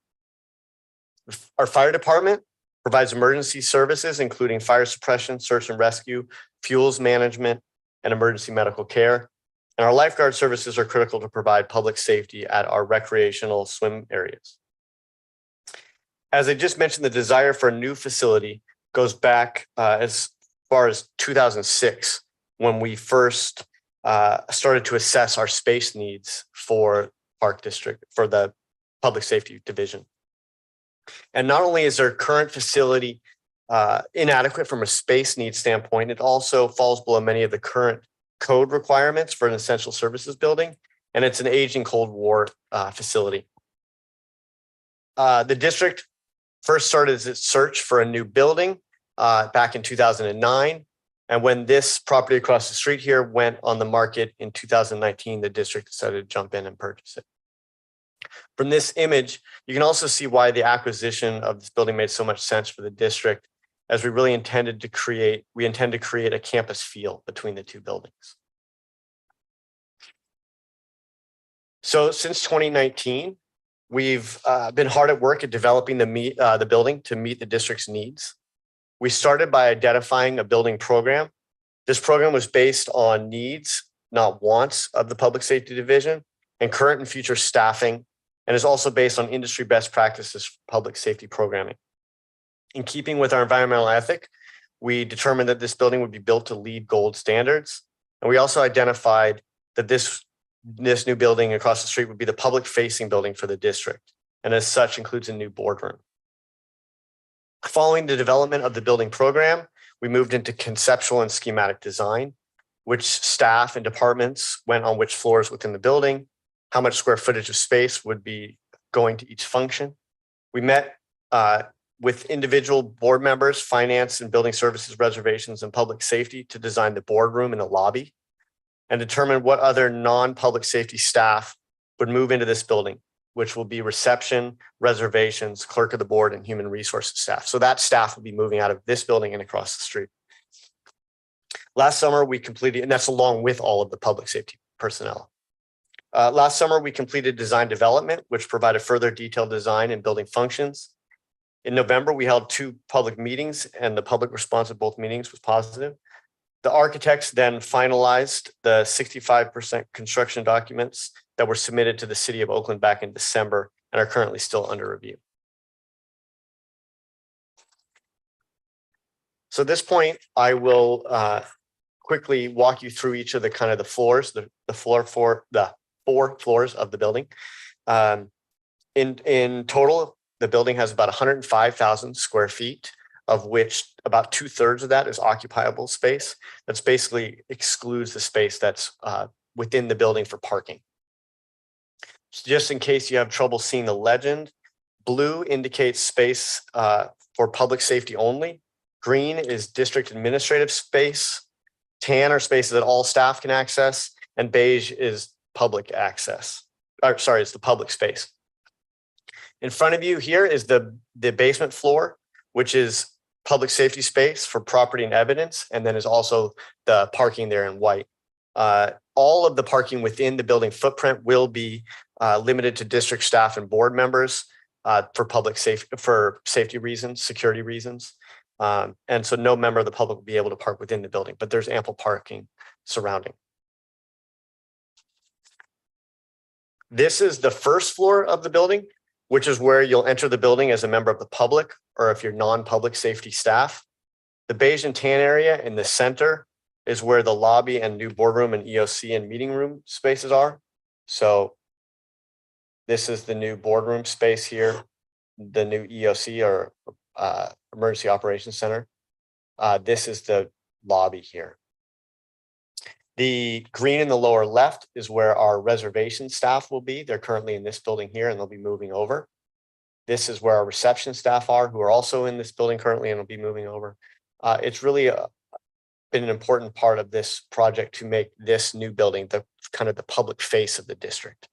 Our fire department provides emergency services, including fire suppression, search and rescue, fuels management, and emergency medical care. And our lifeguard services are critical to provide public safety at our recreational swim areas. As I just mentioned, the desire for a new facility goes back as far as 2006, when we first started to assess our space needs for Park District, for the Public Safety Division. And not only is our current facility inadequate from a space needs standpoint, it also falls below many of the current code requirements for an essential services building, and it's an aging Cold War facility. The district first started its search for a new building back in 2009. And when this property across the street here went on the market in 2019, the district decided to jump in and purchase it. From this image, you can also see why the acquisition of this building made so much sense for the district, as we really intend to create a campus feel between the two buildings. So since 2019, we've been hard at work at developing the building to meet the district's needs. We started by identifying a building program. This program was based on needs, not wants, of the Public Safety Division and current and future staffing, and is also based on industry best practices for public safety programming. In keeping with our environmental ethic, we determined that this building would be built to LEED Gold standards. And we also identified that this new building across the street would be the public facing building for the district. And as such includes a new boardroom. Following the development of the building program, we moved into conceptual and schematic design, which staff and departments went on which floors within the building, how much square footage of space would be going to each function. We met with individual board members, finance and building services, reservations, and public safety to design the boardroom and the lobby and determine what other non-public safety staff would move into this building, which will be reception, reservations, clerk of the board, and human resources staff. So that staff will be moving out of this building and across the street. Last summer, we completed, and that's along with all of the public safety personnel. Last summer, we completed design development, which provided further detailed design and building functions. In November, we held 2 public meetings and the public response at both meetings was positive. The architects then finalized the 65% construction documents that were submitted to the city of Oakland back in December and are currently still under review. So at this point, I will quickly walk you through each of the kind of the floors, the 4 floors of the building. In total, the building has about 105,000 square feet, of which about 2/3 of that is occupiable space. That's basically excludes the space that's within the building for parking. So just in case you have trouble seeing the legend, blue indicates space for public safety only. Green is district administrative space. Tan are spaces that all staff can access, and beige is public access. It's the public space. In front of you here is the basement floor, which is public safety space for property and evidence, and then is also the parking there in white. All of the parking within the building footprint will be limited to district staff and board members for safety reasons, security reasons. And so no member of the public will be able to park within the building, but there's ample parking surrounding. This is the first floor of the building, which is where you'll enter the building as a member of the public or if you're non-public safety staff. The beige and tan area in the center is where the lobby and new boardroom and EOC and meeting room spaces are. So this is the new boardroom space here, the new EOC or Emergency Operations Center. This is the lobby here. The green in the lower left is where our reservation staff will be. They're currently in this building here and they'll be moving over. This is where our reception staff are, who are also in this building currently and will be moving over. It's really been an important part of this project to make this new building the kind of the public face of the district.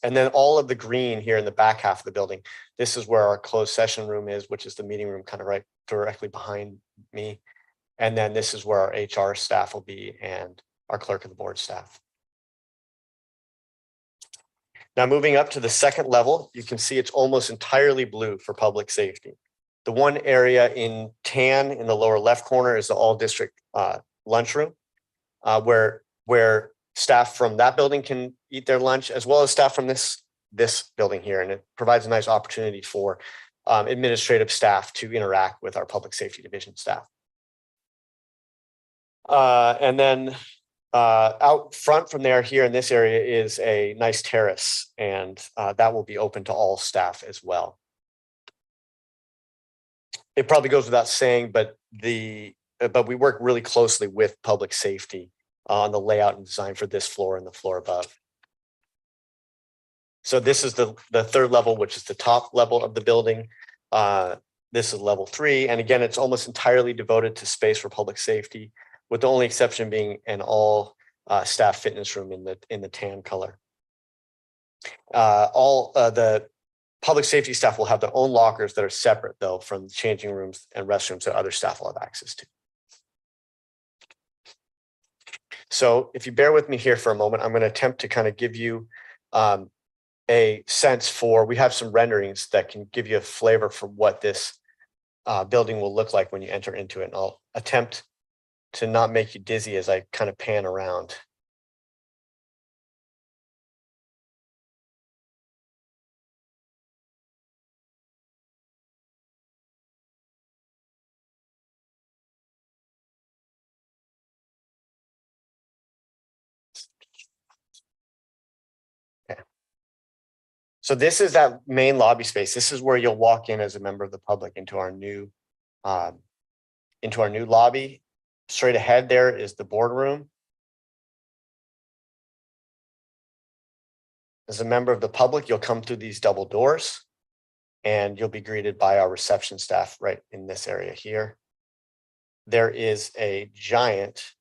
And then all of the green here in the back half of the building, this is where our closed session room is, which is the meeting room kind of right directly behind me. And then this is where our HR staff will be and our clerk of the board staff. Now moving up to the second level, you can see it's almost entirely blue for public safety. The one area in tan in the lower left corner is the all district lunchroom, where staff from that building can eat their lunch, as well as staff from this building here. And it provides a nice opportunity for administrative staff to interact with our public safety division staff. And then out front from there here in this area is a nice terrace, and that will be open to all staff as well. It probably goes without saying, but we work really closely with public safety on the layout and design for this floor and the floor above. So this is the third level, which is the top level of the building. This is level 3. And again, it's almost entirely devoted to space for public safety, with the only exception being an all staff fitness room in the tan color. All the public safety staff will have their own lockers that are separate though from changing rooms and restrooms that other staff will have access to. So if you bear with me here for a moment, I'm going to attempt to kind of give you a sense for, we have some renderings that can give you a flavor for what this building will look like when you enter into it. And I'll attempt to not make you dizzy as I kind of pan around. So this is that main lobby space. This is where you'll walk in as a member of the public into our new lobby. Straight ahead there is the boardroom. As a member of the public, you'll come through these double doors and you'll be greeted by our reception staff right in this area here. There is a giant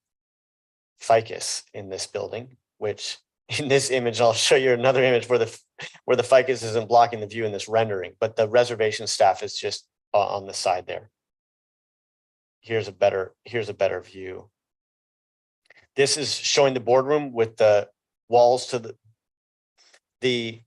ficus in this building, which in this image, I'll show you another image where the ficus isn't blocking the view in this rendering, but the reservation staff is just on the side there. Here's a better view. This is showing the boardroom with the walls to the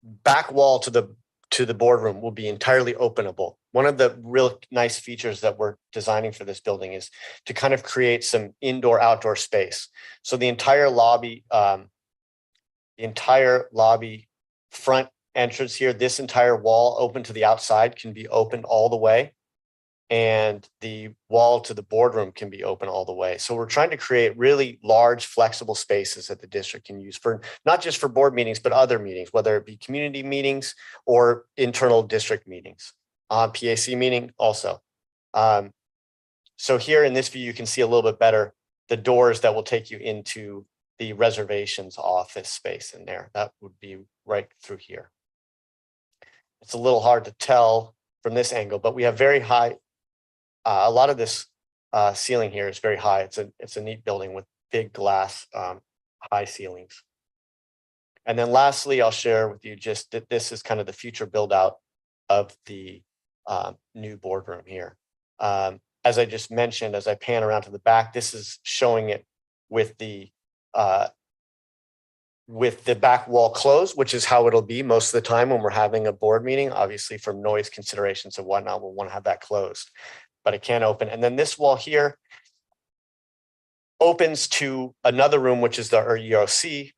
back wall to the boardroom will be entirely openable. One of the real nice features that we're designing for this building is to kind of create some indoor-outdoor space. So the entire lobby front entrance here, this entire wall open to the outside can be opened all the way. And the wall to the boardroom can be open all the way. So we're trying to create really large, flexible spaces that the district can use for not just for board meetings, but other meetings, whether it be community meetings or internal district meetings, PAC meeting also. So here in this view, you can see a little bit better the doors that will take you into the reservations office space in there. That would be right through here. It's a little hard to tell from this angle, but we have very high. A lot of this ceiling here is very high. It's a neat building with big glass high ceilings. And then lastly, I'll share with you just that this is kind of the future build out of the new boardroom here. As I just mentioned, as I pan around to the back, this is showing it with the back wall closed, which is how it'll be most of the time when we're having a board meeting. Obviously, for noise considerations and whatnot, we'll want to have that closed, but it can open. And then this wall here opens to another room, which is the EOC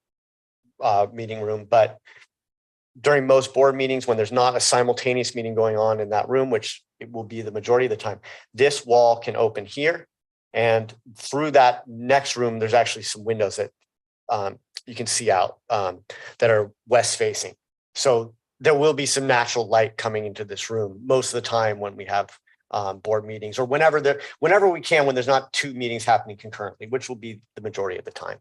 meeting room. But during most board meetings, when there's not a simultaneous meeting going on in that room, which it will be the majority of the time, this wall can open here. And through that next room, there's actually some windows that you can see out that are west facing. So there will be some natural light coming into this room most of the time when we have board meetings or whenever we can, when there's not two meetings happening concurrently, which will be the majority of the time.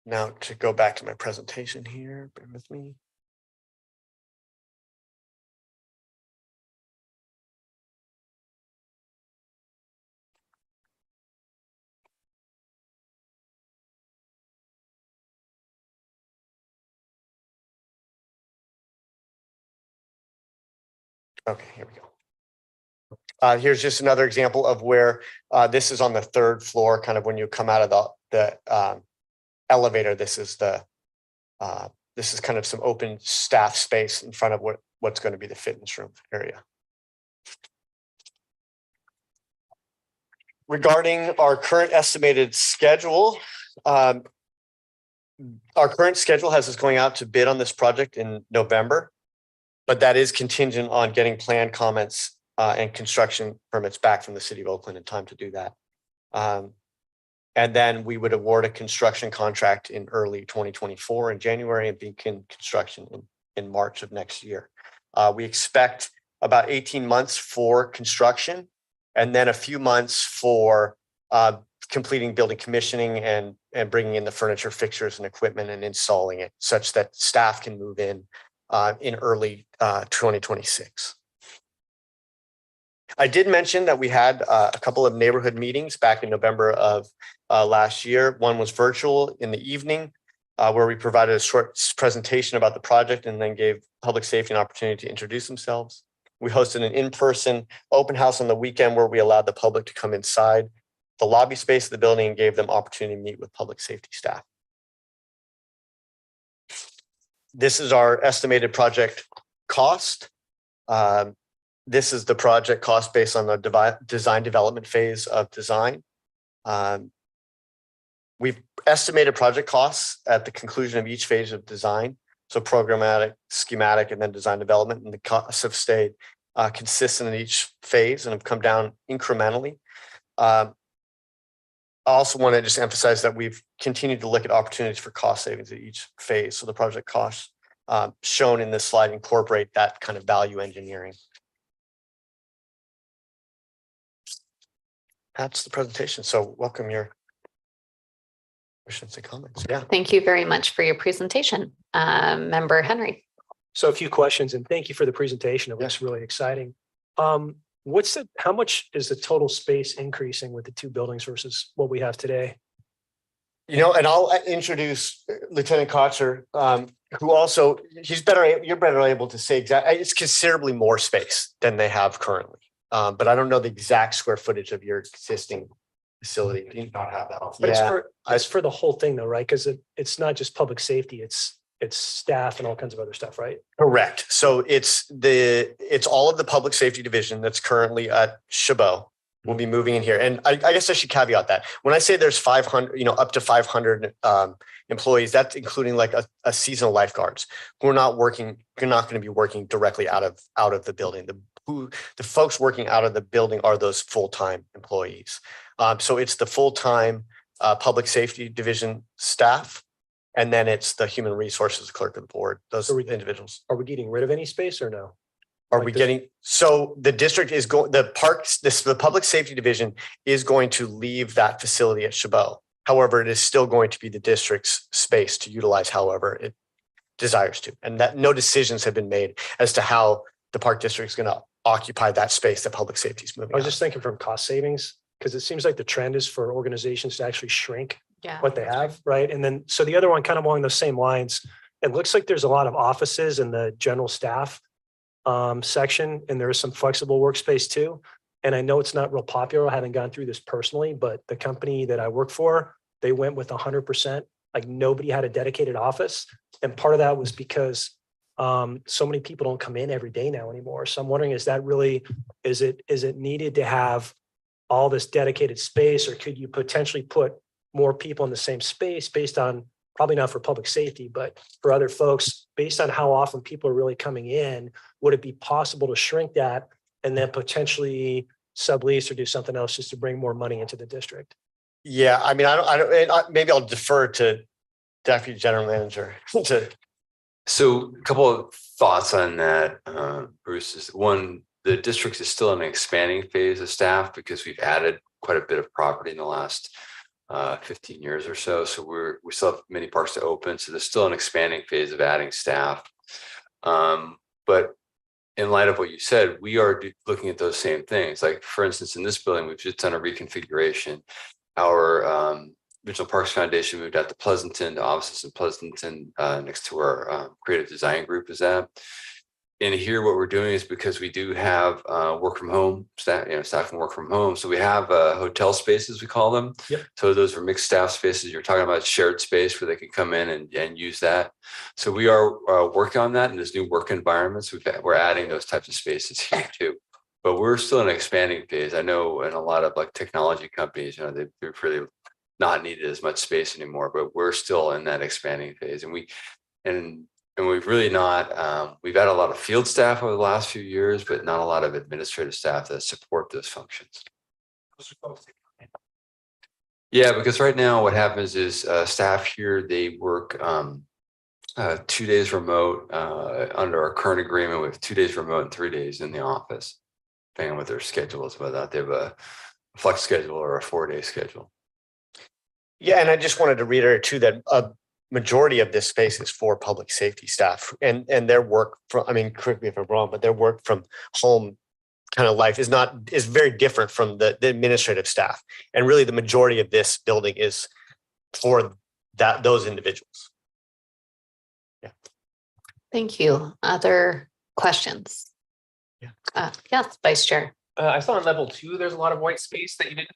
Now to go back to my presentation here, bear with me. Okay, here we go. Here's just another example of where this is on the third floor, kind of when you come out of the elevator. This is kind of some open staff space in front of what's going to be the fitness room area. Regarding our current estimated schedule, our current schedule has us going out to bid on this project in November. But that is contingent on getting plan comments and construction permits back from the city of Oakland in time to do that. And then we would award a construction contract in early 2024 in January and begin construction in March of next year. We expect about 18 months for construction and then a few months for completing building commissioning and bringing in the furniture, fixtures and equipment and installing it such that staff can move in early 2026. I did mention that we had a couple of neighborhood meetings back in November of last year. One was virtual in the evening where we provided a short presentation about the project and then gave public safety an opportunity to introduce themselves. We hosted an in-person open house on the weekend where we allowed the public to come inside the lobby space of the building and gave them opportunity to meet with public safety staff. This is our estimated project cost. This is the project cost based on the design development phase of design. We've estimated project costs at the conclusion of each phase of design. So programmatic, schematic, and then design development. And the costs have stayed consistent in each phase and have come down incrementally. also want to just emphasize that we've continued to look at opportunities for cost savings at each phase. So the project costs shown in this slide incorporate that kind of value engineering. That's the presentation. So welcome your questions and comments. Yeah. Thank you very much for your presentation. Member Henry. So a few questions, and thank you for the presentation. It looks really exciting. How much is the total space increasing with the two buildings versus what we have today? You know, and I'll introduce Lieutenant Kotzer, who also, you're better able to say exactly, it's considerably more space than they have currently. But I don't know the exact square footage of your existing facility. Do you not have that? But it's for the whole thing though, right? Because it's not just public safety, it's staff and all kinds of other stuff, right? Correct. So it's all of the public safety division that's currently at Chabot will be moving in here. And I guess I should caveat that when I say there's 500, up to 500 employees, that's including like a seasonal lifeguards who are not working. You're not going to be working directly out of the building. The folks working out of the building are those full-time employees. So it's the full-time public safety division staff. And then it's the human resources clerk of the board, those individuals. Are we getting rid of any space or no? So the district is going, the public safety division is going to leave that facility at Chabot. However, it is still going to be the district's space to utilize however it desires to. And that no decisions have been made as to how the park district is going to occupy that space that public safety is moving. I was just thinking from cost savings, because it seems like the trend is for organizations to actually shrink what they have, right? And then, so the other one kind of along those same lines, it looks like there's a lot of offices in the general staff section, and there is some flexible workspace too. And I know it's not real popular. I haven't gone through this personally, but the company that I work for, they went with 100%, like nobody had a dedicated office. And part of that was because so many people don't come in every day now anymore. So I'm wondering, is it needed to have all this dedicated space, or could you potentially put more people in the same space based on, probably not for public safety, but for other folks, based on how often people are really coming in? Would it be possible to shrink that and then potentially sublease or do something else just to bring more money into the district? Yeah, I mean, maybe I'll defer to Deputy General Manager. So a couple of thoughts on that, Bruce. Is one, the district is still in an expanding phase of staff because we've added quite a bit of property in the last 15 years or so. So we still have many parks to open. So there's still an expanding phase of adding staff. But in light of what you said, we are looking at those same things. Like, for instance, in this building, we've just done a reconfiguration. Our Regional Parks Foundation moved out to Pleasanton, the offices in Pleasanton, next to our creative design group is at. And here what we're doing is, because we do have work from home staff, staff can work from home. So we have hotel spaces, we call them. Yep. So those are mixed staff spaces. You're talking about shared space where they can come in and use that. So we are working on that in this new work environments. We're adding those types of spaces here too. But we're still in an expanding phase. I know in a lot of like technology companies, they've really not needed as much space anymore, but we're still in that expanding phase. And we've really not, we've had a lot of field staff over the last few years, but not a lot of administrative staff that support those functions. Yeah, because right now what happens is staff here, they work 2 days remote under our current agreement with 2 days remote and 3 days in the office, depending on what their schedule is, whether they have a flex schedule or a 4-day schedule. Yeah, and I just wanted to reiterate too that a majority of this space is for public safety staff, and their work from, I mean, correct me if I'm wrong, but their work from home kind of life is very different from the administrative staff. And really the majority of this building is for those individuals. Yeah. Thank you. Other questions? Yeah. Yes, Vice Chair. I saw on level 2, there's a lot of white space that you didn't.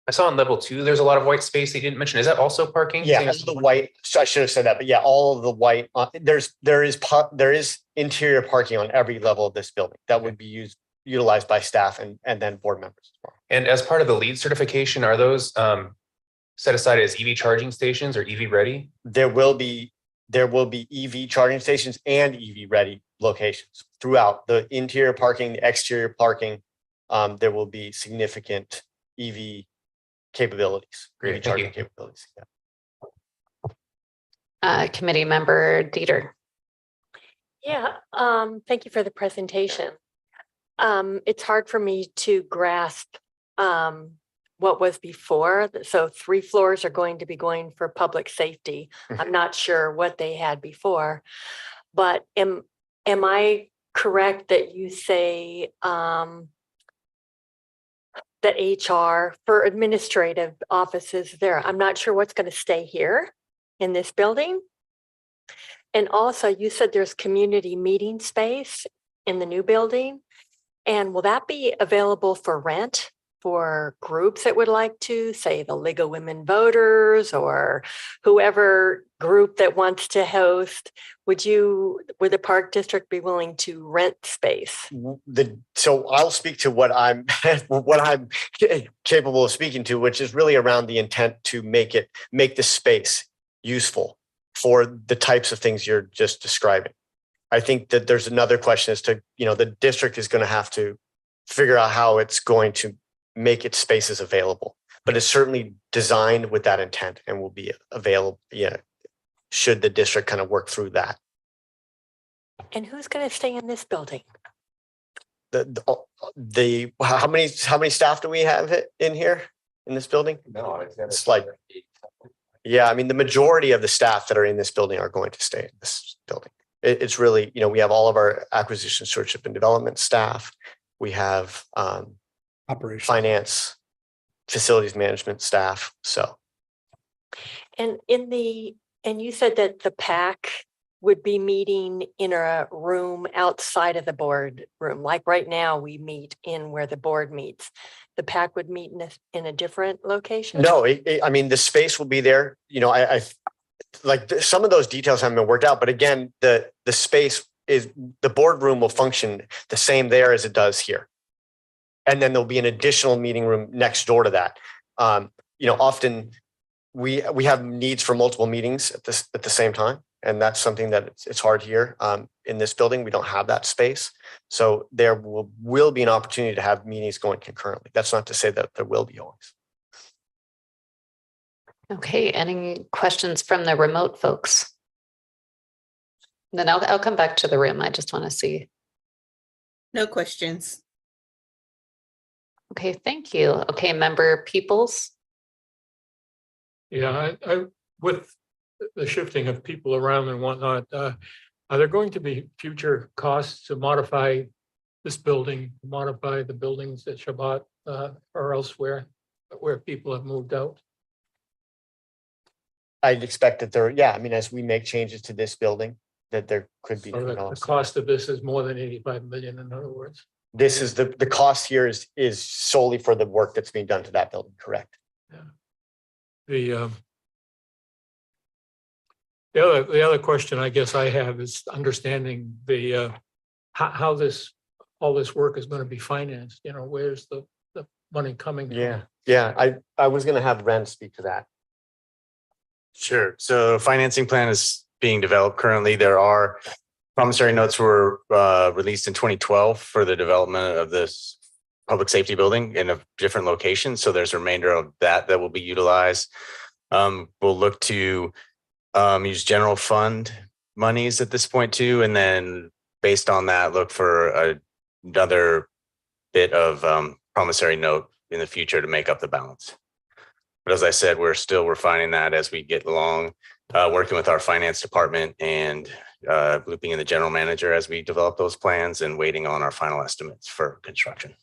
I saw on level 2, there's a lot of white space they didn't mention. Is that also parking? Yeah, the white. So I should have said that, but yeah, all of the white. There is interior parking on every level of this building that would be utilized by staff and then board members as well. And as part of the LEED certification, are those set aside as EV charging stations or EV ready? There will be EV charging stations and EV ready locations throughout the interior parking, the exterior parking. There will be significant EV capabilities, Great, EV thank charging you. capabilities. Committee member Dieter. Yeah, thank you for the presentation. It's hard for me to grasp what was before. So 3 floors are going to be going for public safety. I'm not sure what they had before, but am I correct that you say that HR for administrative offices there? I'm not sure what's going to stay here in this building. And also you said there's community meeting space in the new building. And will that be available for rent for groups that would like to, say the League of Women Voters or whoever group that wants to host? Would the Park District be willing to rent space? So I'll speak to what I'm capable of speaking to, which is really around the intent to make the space useful for the types of things you're just describing. I think that there's another question as to, the district is going to have to figure out how it's going to make its spaces available, but it's certainly designed with that intent and will be available. Yeah. Should the district kind of work through that. And who's going to stay in this building? How many staff do we have in here in this building? No, it's like, yeah, I mean, the majority of the staff that are in this building are going to stay in this building. It's really, we have all of our acquisition, stewardship, and development staff. We have Operations. finance, facilities management staff. So, And you said that the PAC would be meeting in a room outside of the board room. Like right now, we meet in where the board meets. The PAC would meet in a different location? no, I mean, the space will be there. I like some of those details haven't been worked out, but again, the space is, the boardroom will function the same there as it does here. And then there'll be an additional meeting room next door to that. Often we have needs for multiple meetings at the same time. And that's something that it's hard here. In this building, we don't have that space. So there will be an opportunity to have meetings going concurrently. That's not to say that there will be always. Okay, any questions from the remote folks? Then I'll come back to the room. I just want to see. No questions. Okay, thank you. Okay, member Peoples. Yeah, I with the shifting of people around and whatnot, are there going to be future costs to modify this building, modify the buildings at Shabbat or elsewhere where people have moved out? I'd expect that as we make changes to this building, that there could be. So the cost of this is more than 85 million, in other words. This is the cost here is solely for the work that's being done to that building, correct? Yeah. The other question I guess I have is understanding the how all this work is going to be financed. Where's the money coming from? Yeah. I was going to have Ren speak to that. Sure. So financing plan is being developed currently. There are promissory notes were released in 2012 for the development of this public safety building in a different location. So there's a remainder of that will be utilized. We'll look to use general fund monies at this point too. And then based on that, look for another bit of promissory note in the future to make up the balance. But as I said, we're still refining that as we get along, working with our finance department and looping in the general manager as we develop those plans and waiting on our final estimates for construction.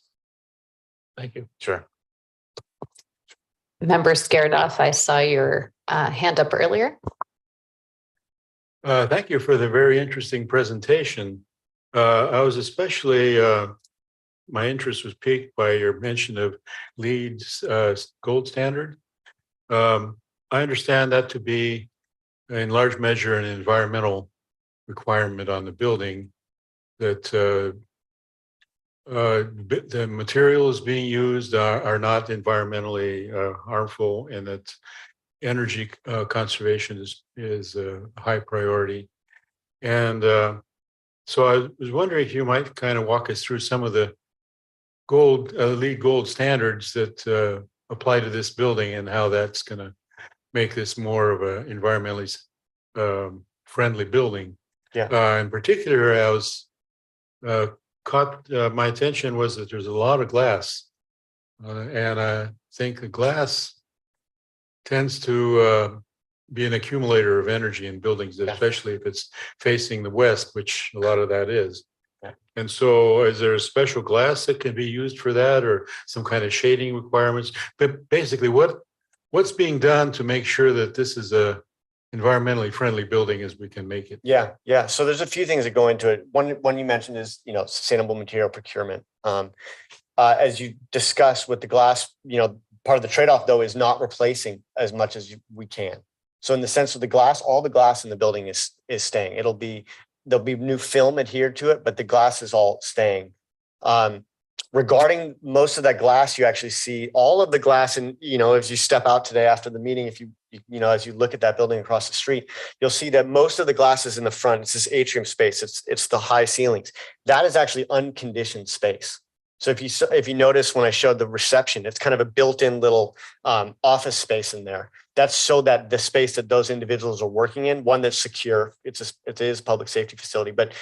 Thank you. Sure. Member Scaredoff, I saw your hand up earlier. Thank you for the very interesting presentation. I was especially, my interest was piqued by your mention of LEED's gold standard. I understand that to be in large measure an environmental requirement on the building, that the materials being used are not environmentally harmful, and that energy conservation is a high priority. And so I was wondering if you might kind of walk us through some of the LEED gold standards that apply to this building and how that's going to make this more of a environmentally friendly building. Yeah. In particular, I was caught my attention was that there's a lot of glass, and I think the glass tends to be an accumulator of energy in buildings, especially if it's facing the west, which a lot of that is. And so is there a special glass that can be used for that, or some kind of shading requirements? But basically, what's being done to make sure that this is a environmentally friendly building as we can make it? Yeah. So there's a few things that go into it. One you mentioned is, sustainable material procurement. As you discussed with the glass, part of the trade-off though is not replacing as much as we can. So in the sense of the glass, all the glass in the building is staying. There'll be new film adhered to it, but the glass is all staying. Regarding most of that glass, you actually see all of the glass. And, as you step out today after the meeting, if as you look at that building across the street, you'll see that most of the glass is in the front. It's this atrium space. It's the high ceilings. That is actually unconditioned space. So if you notice when I showed the reception, it's kind of a built-in little office space in there. That's so that the space that those individuals are working in, one that's secure, it is a public safety facility, but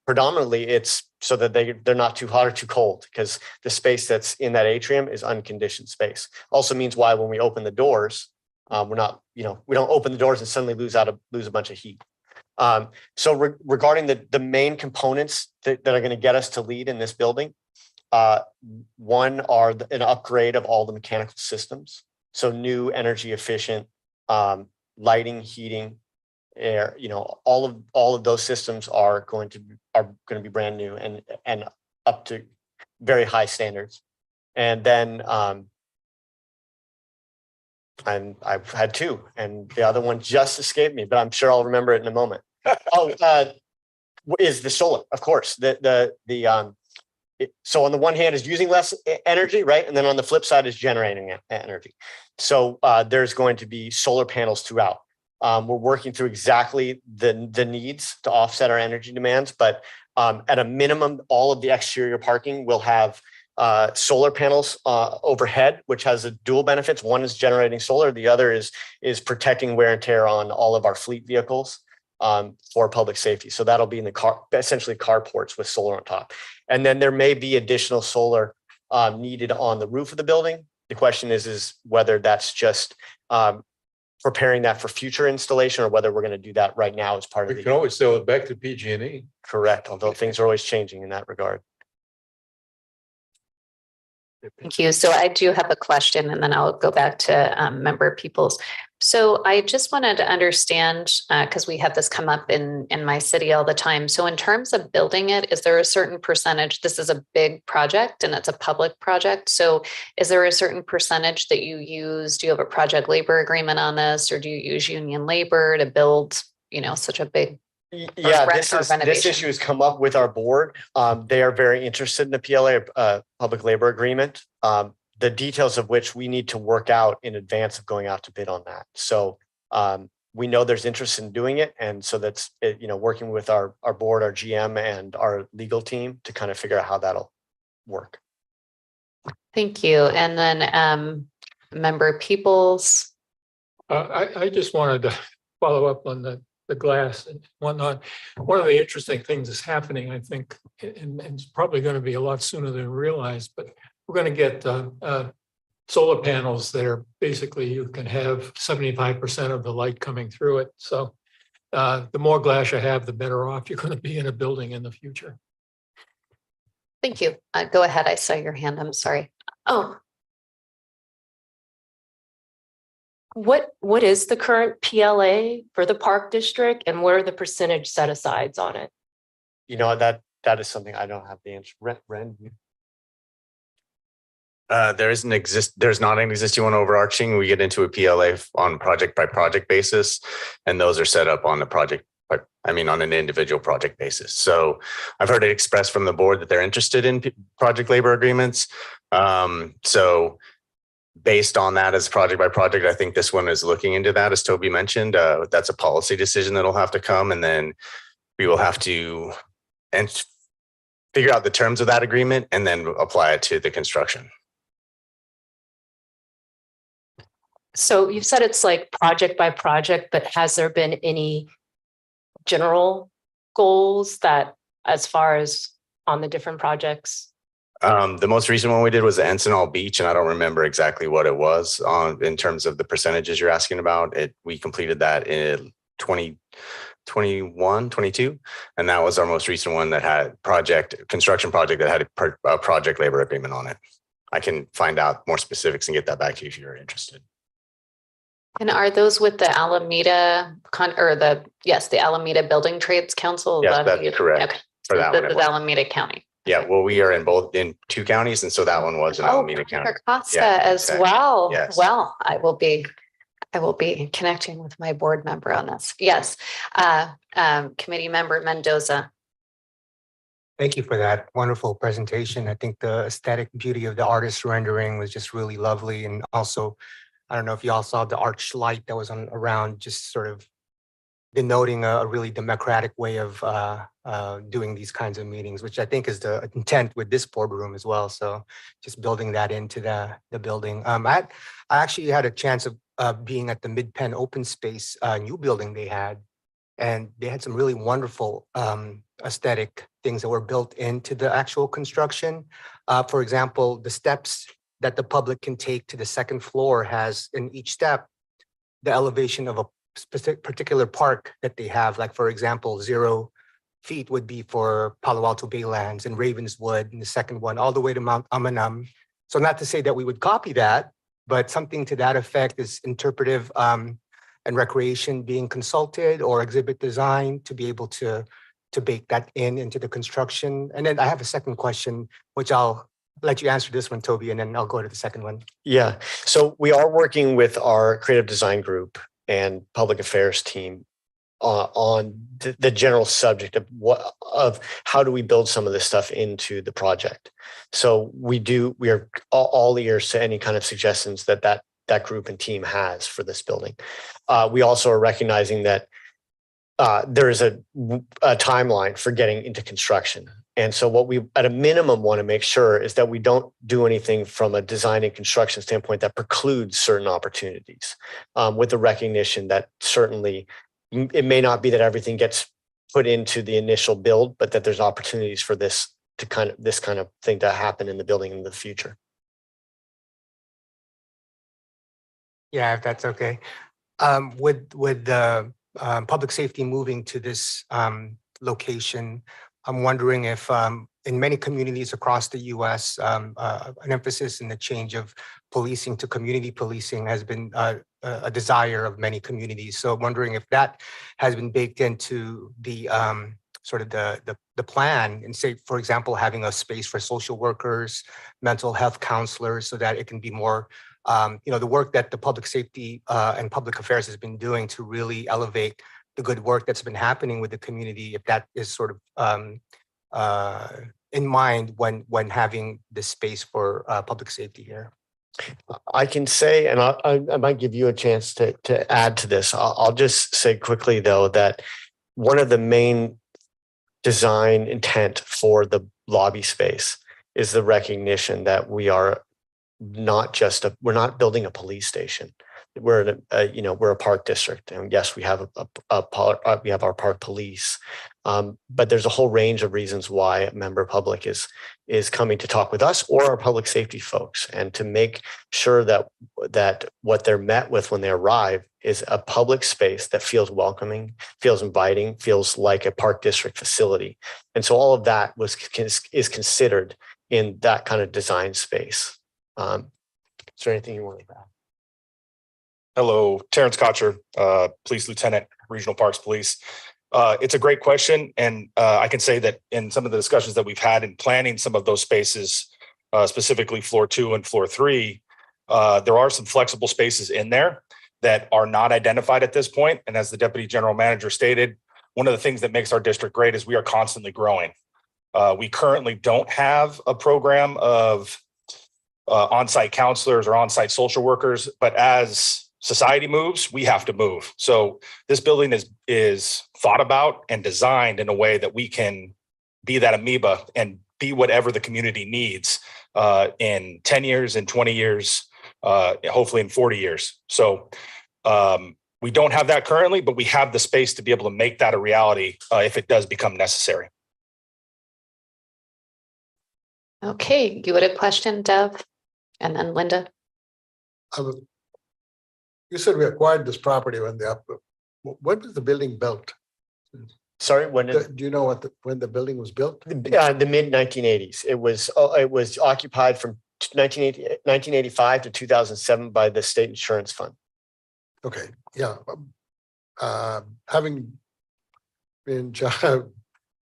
predominantly it's so that they're not too hot or too cold, because the space that's in that atrium is unconditioned space. Also means why when we open the doors, we don't open the doors and suddenly lose a bunch of heat. Regarding the main components that are going to get us to lead in this building, one are an upgrade of all the mechanical systems. So new energy efficient lighting, heating, air, all of those systems are going to be brand new and up to very high standards. And then and I've had two, and the other one just escaped me, but I'm sure I'll remember it in a moment. Is the solar, of course. So on the one hand is using less energy, right? And then on the flip side is generating energy. So there's going to be solar panels throughout. We're working through exactly the needs to offset our energy demands, but at a minimum, all of the exterior parking will have solar panels overhead, which has a dual benefits. One is generating solar. The other is protecting wear and tear on all of our fleet vehicles for public safety. So that'll be in the car, essentially carports with solar on top. And then there may be additional solar needed on the roof of the building. The question is whether that's just preparing that for future installation, or whether we're going to do that right now as part of We can always sell it back to PG&E. Correct, although things are always changing in that regard. Thank you. So I do have a question, and then I'll go back to member Peoples. So I just wanted to understand, because we have this come up in my city all the time. So in terms of building it, is there a certain percentage? This is a big project and it's a public project. So is there a certain percentage that you use? Do you have a project labor agreement on this, or do you use union labor to build, such a big Yeah, this issue has come up with our board. They are very interested in the PLA, public labor agreement, the details of which we need to work out in advance of going out to bid on that. So we know there's interest in doing it. And so that's, working with our board, our GM and our legal team to kind of figure out how that'll work. Thank you. And then member Peoples. I just wanted to follow up on the glass and whatnot. One of the interesting things is happening, I think, and it's probably going to be a lot sooner than realized, but we're going to get solar panels that are basically, you can have 75% of the light coming through it. So the more glass you have, the better off you're going to be in a building in the future. Thank you. Go ahead. I saw your hand. I'm sorry. Oh. What is the current PLA for the park district, and what are the percentage set asides on it? That is something I don't have the answer. Ren? There's not an existing one overarching. We get into a PLA on project by project basis, and those are set up on on an individual project basis. So I've heard it expressed from the board that they're interested in project labor agreements. So based on that, as project by project, I think this one is looking into that, as Toby mentioned. That's a policy decision that'll have to come, and then we will have to figure out the terms of that agreement and then apply it to the construction. So you've said it's like project by project, but has there been any general goals that as far as on the different projects? The most recent one we did was the Encinal Beach, and I don't remember exactly what it was on in terms of the percentages you're asking about. We completed that in 2021, 22, and that was our most recent one that had construction project that had a project labor agreement on it. I can find out more specifics and get that back to you if you're interested. And are those with the Alameda the Alameda Building Trades Council? Yes, that's correct. Okay. For that one, it The was. Alameda County. Yeah, well, we are in 2 counties, and so that one was in Alameda County. Costa Yeah, as exactly. well. Yes. Well, I will be connecting with my board member on this. Yes. Committee member Mendoza. Thank you for that wonderful presentation. I think the aesthetic beauty of the artist rendering was just really lovely. And also, I don't know if you all saw the arch light that was around, just sort of denoting a really democratic way of doing these kinds of meetings, which I think is the intent with this boardroom as well. So just building that into the building. I actually had a chance of being at the Mid-Penn Open Space new building they had, and they had some really wonderful aesthetic things that were built into the actual construction. For example, the steps that the public can take to the second floor has in each step the elevation of a specific particular park that they have. Like, for example, 0 feet would be for Palo Alto Baylands and Ravenswood, and the second one all the way to Mount Amanam. So not to say that we would copy that, but something to that effect is interpretive and recreation being consulted, or exhibit design to be able to bake that into the construction. And then I have a second question, which I'll let you answer this one, Toby, and then I'll go to the second one. Yeah, so we are working with our creative design group and public affairs team on the general subject of how do we build some of this stuff into the project. So we are all ears to any kind of suggestions that group and team has for this building. We also are recognizing that there is a timeline for getting into construction. And so what we at a minimum want to make sure is that we don't do anything from a design and construction standpoint that precludes certain opportunities, with the recognition that certainly it may not be that everything gets put into the initial build, but that there's opportunities for this kind of thing to happen in the building in the future. Yeah, if that's okay. With the public safety moving to this location, I'm wondering if in many communities across the US, an emphasis in the change of policing to community policing has been a desire of many communities. So I'm wondering if that has been baked into the sort of the plan, and say, for example, having a space for social workers, mental health counselors, so that it can be more, the work that the public safety and public affairs has been doing to really elevate the good work that's been happening with the community, if that is sort of in mind when having this space for public safety here. I can say, and I might give you a chance to add to this. I'll just say quickly, though, that one of the main design intent for the lobby space is the recognition that we are not we're not building a police station. We're we're a park district, and yes, we have we have our park police, but there's a whole range of reasons why a member public is coming to talk with us or our public safety folks, and to make sure that what they're met with when they arrive is a public space that feels welcoming, feels inviting, feels like a park district facility, and so all of that is considered in that kind of design space. Is there anything you want to add? Hello, Terrence Kotcher, Police Lieutenant, Regional Parks Police. It's a great question. And I can say that in some of the discussions that we've had in planning some of those spaces, specifically floor 2 and floor 3, there are some flexible spaces in there that are not identified at this point. And as the Deputy General Manager stated, one of the things that makes our district great is we are constantly growing. We currently don't have a program of on-site counselors or on-site social workers, but as society moves, we have to move. So this building is thought about and designed in a way that we can be that amoeba and be whatever the community needs in 10 years and 20 years. hopefully in 40 years. So we don't have that currently, but we have the space to be able to make that a reality if it does become necessary. Okay, you had a question, Dev, and then Linda. You said we acquired this property when when was the building built? Sorry, when Do you know when the building was built? the mid 1980s. It was occupied from 1985 to 2007 by the state insurance fund. Okay, yeah. Having been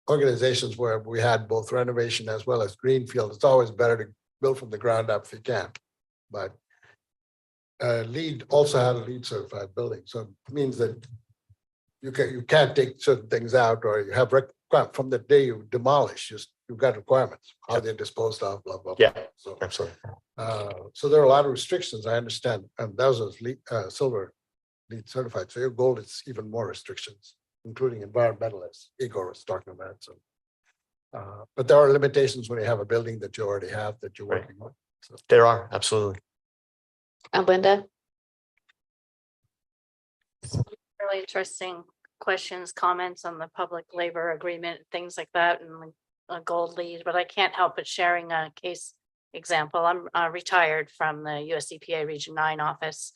organizations where we had both renovation as well as greenfield, it's always better to build from the ground up if you can. But LEED also had a LEED certified building, so it means that you can't take certain things out, or you have from the day you demolish, you've got requirements, how they're disposed of, blah, blah, blah. Yeah, So, absolutely. so there are a lot of restrictions, I understand, and that was silver LEED certified, so your gold is even more restrictions, including environmental, as Igor was talking about, so. But there are limitations when you have a building that you already have that you're working on. So. There are, absolutely. Linda? Really interesting questions, comments on the public labor agreement, things like that, and a gold lead, but I can't help but sharing a case example. I'm retired from the US EPA Region 9 office.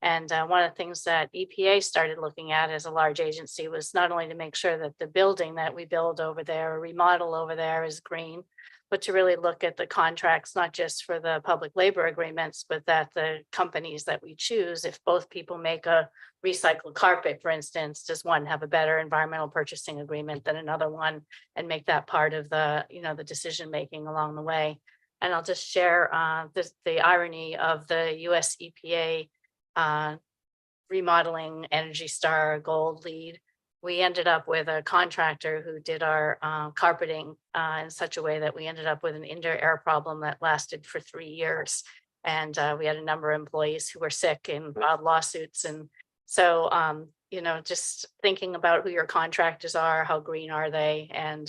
And one of the things that EPA started looking at as a large agency was not only to make sure that the building that we build over there or remodel over there is green, but to really look at the contracts, not just for the public labor agreements, but that the companies that we choose, if both people make a recycled carpet, for instance, does one have a better environmental purchasing agreement than another one, and make that part of the, the decision making along the way. And I'll just share the irony of the US EPA remodeling Energy Star Gold lead. We ended up with a contractor who did our carpeting in such a way that we ended up with an indoor air problem that lasted for 3 years. And we had a number of employees who were sick and filed lawsuits. And so, just thinking about who your contractors are, how green are they? And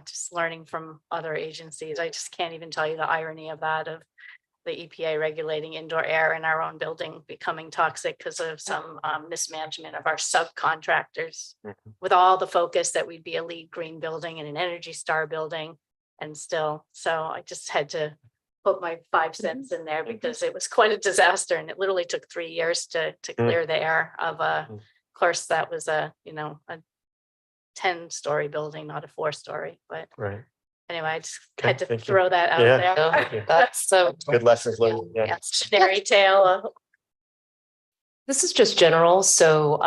just learning from other agencies. I just can't even tell you the irony of that, of the EPA regulating indoor air in our own building becoming toxic because of some mismanagement of our subcontractors, with all the focus that we'd be a LEED green building and an Energy Star building, and still. So I just had to put my 5 cents in there because it was quite a disaster, and it literally took 3 years to clear the air of of course, that was a 10-story building, not a 4-story, but right. Anyway, I just Okay, had to thank you. throw that out there. That's so Good lessons learned. Yeah. Cautionary tale. This is just general, so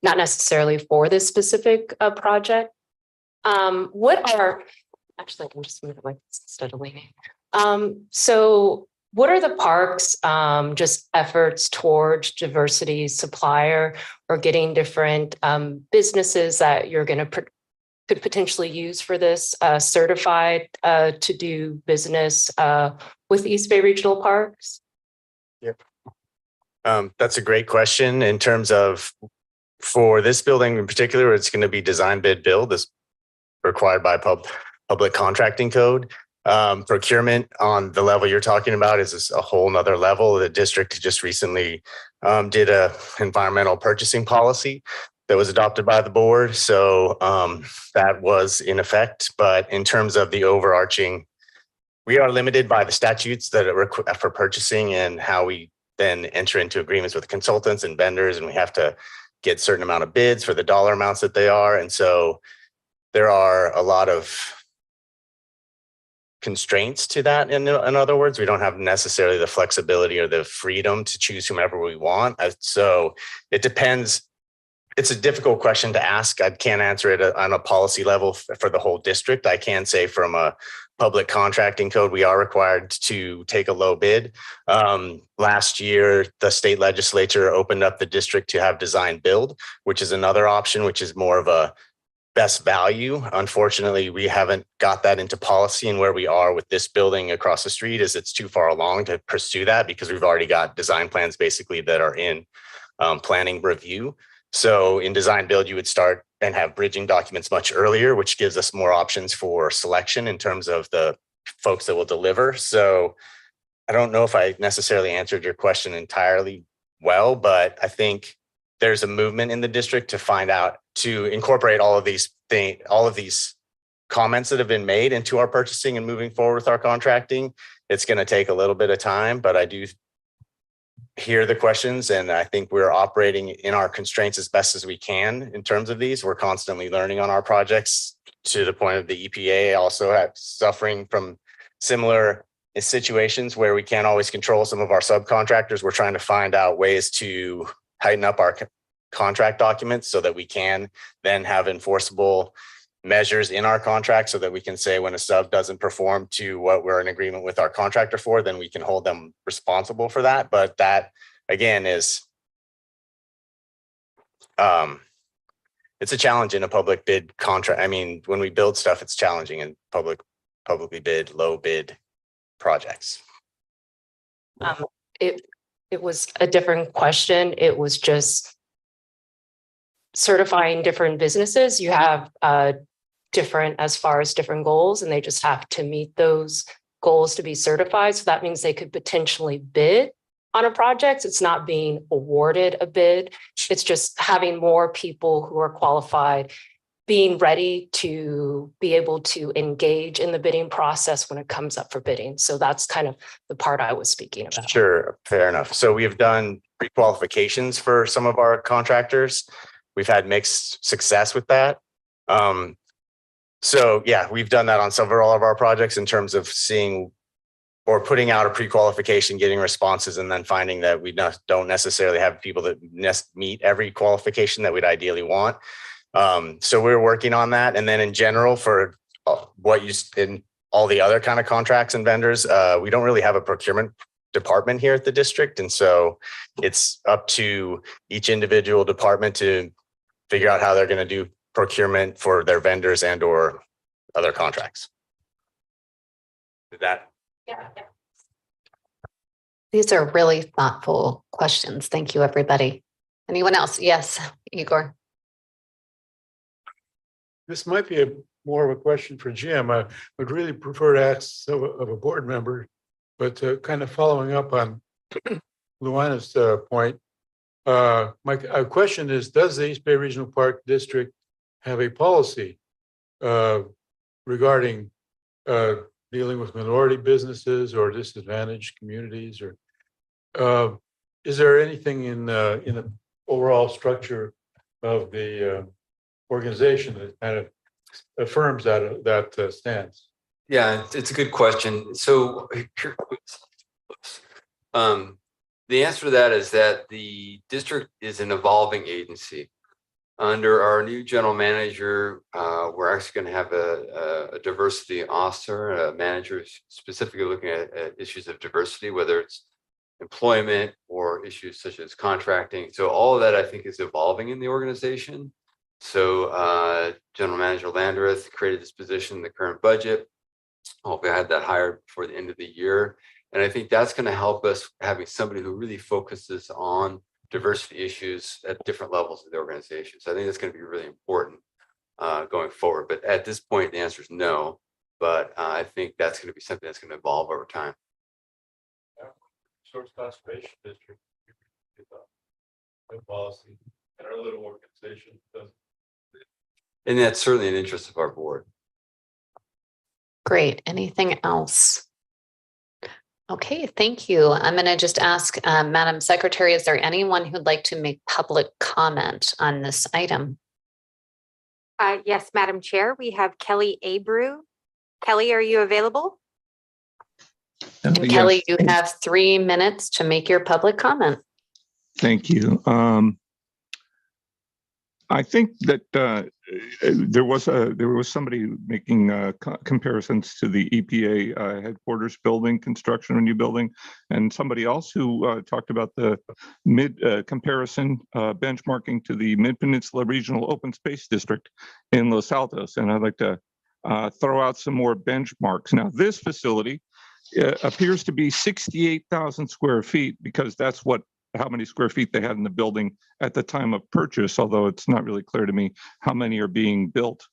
not necessarily for this specific project. Actually, I can just move it like this instead of leaning. So what are the parks just efforts towards diversity supplier or getting different businesses that you're going to could potentially use for this certified to do business with East Bay Regional Parks? Yep. That's a great question. In terms of, for this building in particular, it's going to be design bid build, is required by public contracting code. Procurement on the level you're talking about is a whole nother level. The district just recently did a environmental purchasing policy that was adopted by the board. So that was in effect. But in terms of the overarching, we are limited by the statutes that are for purchasing and how we then enter into agreements with consultants and vendors. And we have to get certain amount of bids for the dollar amounts that they are. And so there are a lot of constraints to that. In other words, we don't have necessarily the flexibility or the freedom to choose whomever we want. So it depends. It's a difficult question to ask. I can't answer it on a policy level for the whole district. I can say from a public contracting code, we are required to take a low bid. Last year, the state legislature opened up the district to have design build, which is another option, which is more of a best value. Unfortunately, we haven't got that into policy, and where we are with this building across the street is it's too far along to pursue that because we've already got design plans basically that are in planning review. So in design build, you would start and have bridging documents much earlier, which gives us more options for selection in terms of the folks that will deliver. So I don't know if I necessarily answered your question entirely well, but I think there's a movement in the district to find out, to incorporate all of these comments that have been made into our purchasing and moving forward with our contracting. It's going to take a little bit of time, but I do hear the questions, and I think we're operating in our constraints as best as we can in terms of these. We're constantly learning on our projects, to the point of the EPA also suffering from similar situations where we can't always control some of our subcontractors. We're trying to find out ways to tighten up our contract documents so that we can then have enforceable measures in our contract, so that we can say when a sub doesn't perform to what we're in agreement with our contractor for, then we can hold them responsible for that. But that again is it's a challenge in a public bid contract. I mean, when we build stuff, it's challenging in publicly bid, low bid projects. It was a different question. It was just certifying different businesses. You have different, as far as different goals, and they just have to meet those goals to be certified. So that means they could potentially bid on a project. It's not being awarded a bid. It's just having more people who are qualified, being ready to be able to engage in the bidding process when it comes up for bidding. So that's kind of the part I was speaking about. Sure, fair enough. So we've done pre-qualifications for some of our contractors. We've had mixed success with that. So yeah, we've done that on several of our projects in terms of seeing or putting out a pre-qualification, getting responses, and then finding that we don't necessarily have people that meet every qualification that we'd ideally want. So we're working on that. And then in general, for what you in all the other kind of contracts and vendors, we don't really have a procurement department here at the district. And so it's up to each individual department to figure out how they're going to do procurement for their vendors and or other contracts. Did that? Yeah. These are really thoughtful questions. Thank you, everybody. Anyone else? Yes, Igor. This might be more of a question for Jim. I would really prefer to ask of a board member, but kind of following up on Luana's point, my question is, does the East Bay Regional Park District have a policy regarding dealing with minority businesses or disadvantaged communities, or is there anything in the overall structure of the organization that kind of affirms that stance? Yeah, it's a good question. So the answer to that is that the district is an evolving agency. Under our new general manager, we're actually going to have a diversity officer, a manager specifically looking at issues of diversity, whether it's employment or issues such as contracting. So all of that, I think, is evolving in the organization. So General Manager Landreth created this position in the current budget. Hopefully I had that hired before the end of the year. And I think that's going to help us having somebody who really focuses on diversity issues at different levels of the organization. So I think that's going to be really important going forward. But at this point, the answer is no. But I think that's going to be something that's going to evolve over time. Source Conservation District policy, and our little organization doesn't. And that's certainly an interest of our board. Great. Anything else? Okay, thank you. I'm going to just ask Madam Secretary, is there anyone who'd like to make public comment on this item? Yes, Madam Chair, we have Kelly Abreu. Kelly, are you available? And Yes. Kelly, you have 3 minutes to make your public comment. Thank you. I think that there was somebody making comparisons to the EPA headquarters building construction, a new building, and somebody else who talked about the comparison benchmarking to the Mid-Peninsula Regional Open Space District in Los Altos. And I'd like to throw out some more benchmarks. Now, this facility appears to be 68,000 square feet because that's how many square feet they had in the building at the time of purchase, although it's not really clear to me how many are being built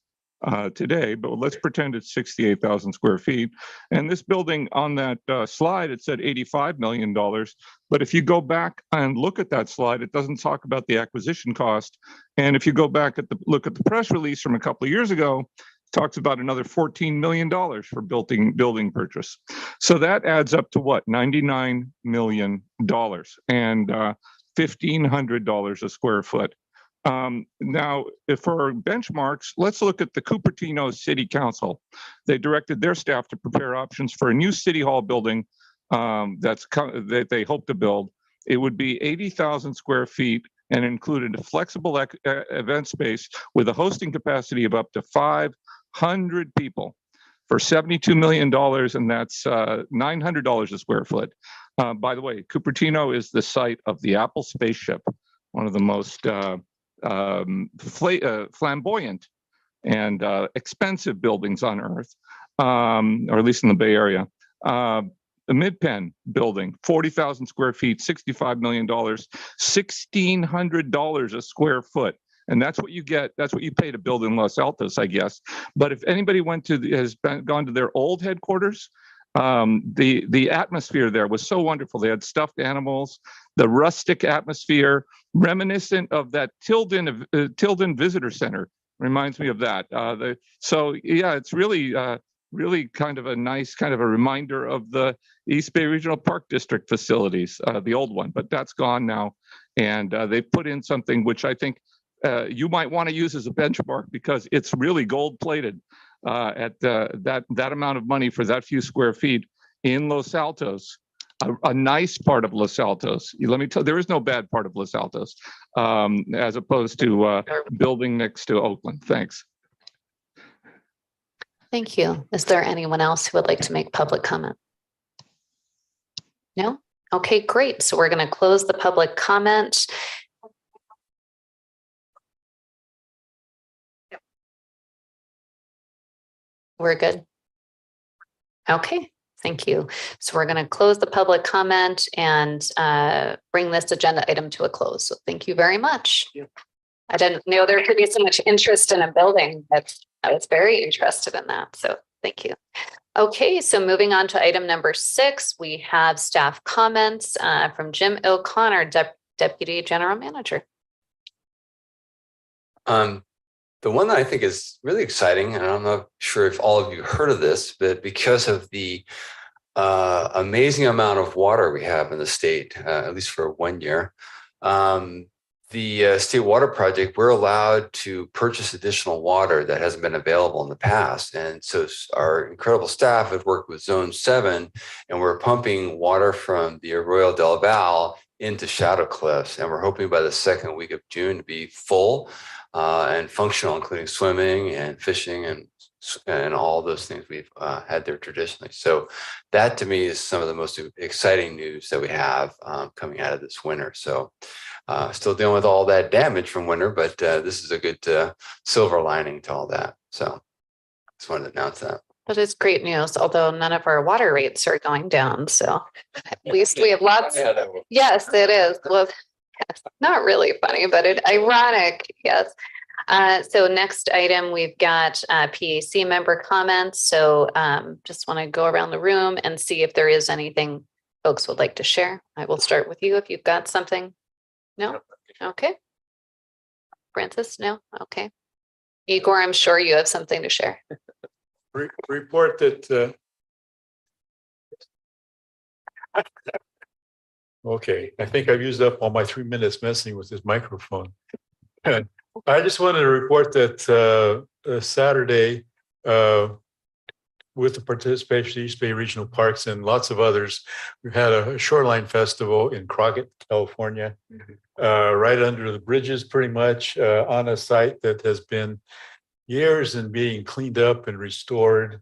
today, but let's pretend it's 68,000 square feet. And this building on that slide, it said $85 million. But if you go back and look at that slide, it doesn't talk about the acquisition cost. And if you go back at look at the press release from a couple of years ago, it talks about another $14 million for building purchase. So that adds up to what? $99 million and $1,500 a square foot. Now, for benchmarks, let's look at the Cupertino City Council. They directed their staff to prepare options for a new city hall building that they hope to build. It would be 80,000 square feet and included a flexible event space with a hosting capacity of up to 500 people for $72 million, and that's $900 a square foot. By the way, Cupertino is the site of the Apple spaceship, one of the most flamboyant and expensive buildings on Earth, or at least in the Bay Area. The Mid-Penn building, 40,000 square feet, $65 million, $1,600 a square foot. And that's what you get. That's what you pay to build in Los Altos, I guess. But if anybody gone to their old headquarters, the atmosphere there was so wonderful. They had stuffed animals, the rustic atmosphere, reminiscent of that Tilden Visitor Center. Reminds me of that. So yeah, it's really kind of a nice kind of a reminder of the East Bay Regional Park District facilities, the old one, but that's gone now. And they put in something which I think you might want to use as a benchmark because it's really gold plated at that amount of money for that few square feet in Los Altos, a nice part of Los Altos. Let me tell you, there is no bad part of Los Altos as opposed to building next to Oakland. Thanks. Thank you. Is there anyone else who would like to make public comment? No? Okay, great. So we're going to close the public comment. We're good. Okay, thank you. So we're going to close the public comment and bring this agenda item to a close. So thank you very much. I didn't know there could be so much interest in a building. I was very interested in that. So thank you. Okay, so moving on to item number 6, we have staff comments from Jim O'Connor, Deputy General Manager. The one that I think is really exciting, and I'm not sure if all of you heard of this, but because of the amazing amount of water we have in the state, at least for 1 year, the State Water Project, we're allowed to purchase additional water that hasn't been available in the past. And so our incredible staff have worked with Zone 7, and we're pumping water from the Arroyo del Val into Shadow Cliffs. And we're hoping by the second week of June to be full and functional, including swimming and fishing and all those things we've had there traditionally. So that to me is some of the most exciting news that we have coming out of this winter. So still dealing with all that damage from winter, but this is a good silver lining to all that. So just wanted to announce that. That is great news, although none of our water rates are going down. So at least we have lots. Yes, it is. Well, yes, not really funny, but ironic. Yes. So next item, we've got PAC member comments. So just want to go around the room and see if there is anything folks would like to share. I will start with you if you've got something. No? Okay. Francis, no? Okay. Igor, I'm sure you have something to share. Report that okay, I think I've used up all my 3 minutes messing with this microphone. And I just wanted to report that Saturday, with the participation of East Bay Regional Parks and lots of others, we've had a shoreline festival in Crockett, California, right under the bridges, pretty much on a site that has been years in being cleaned up and restored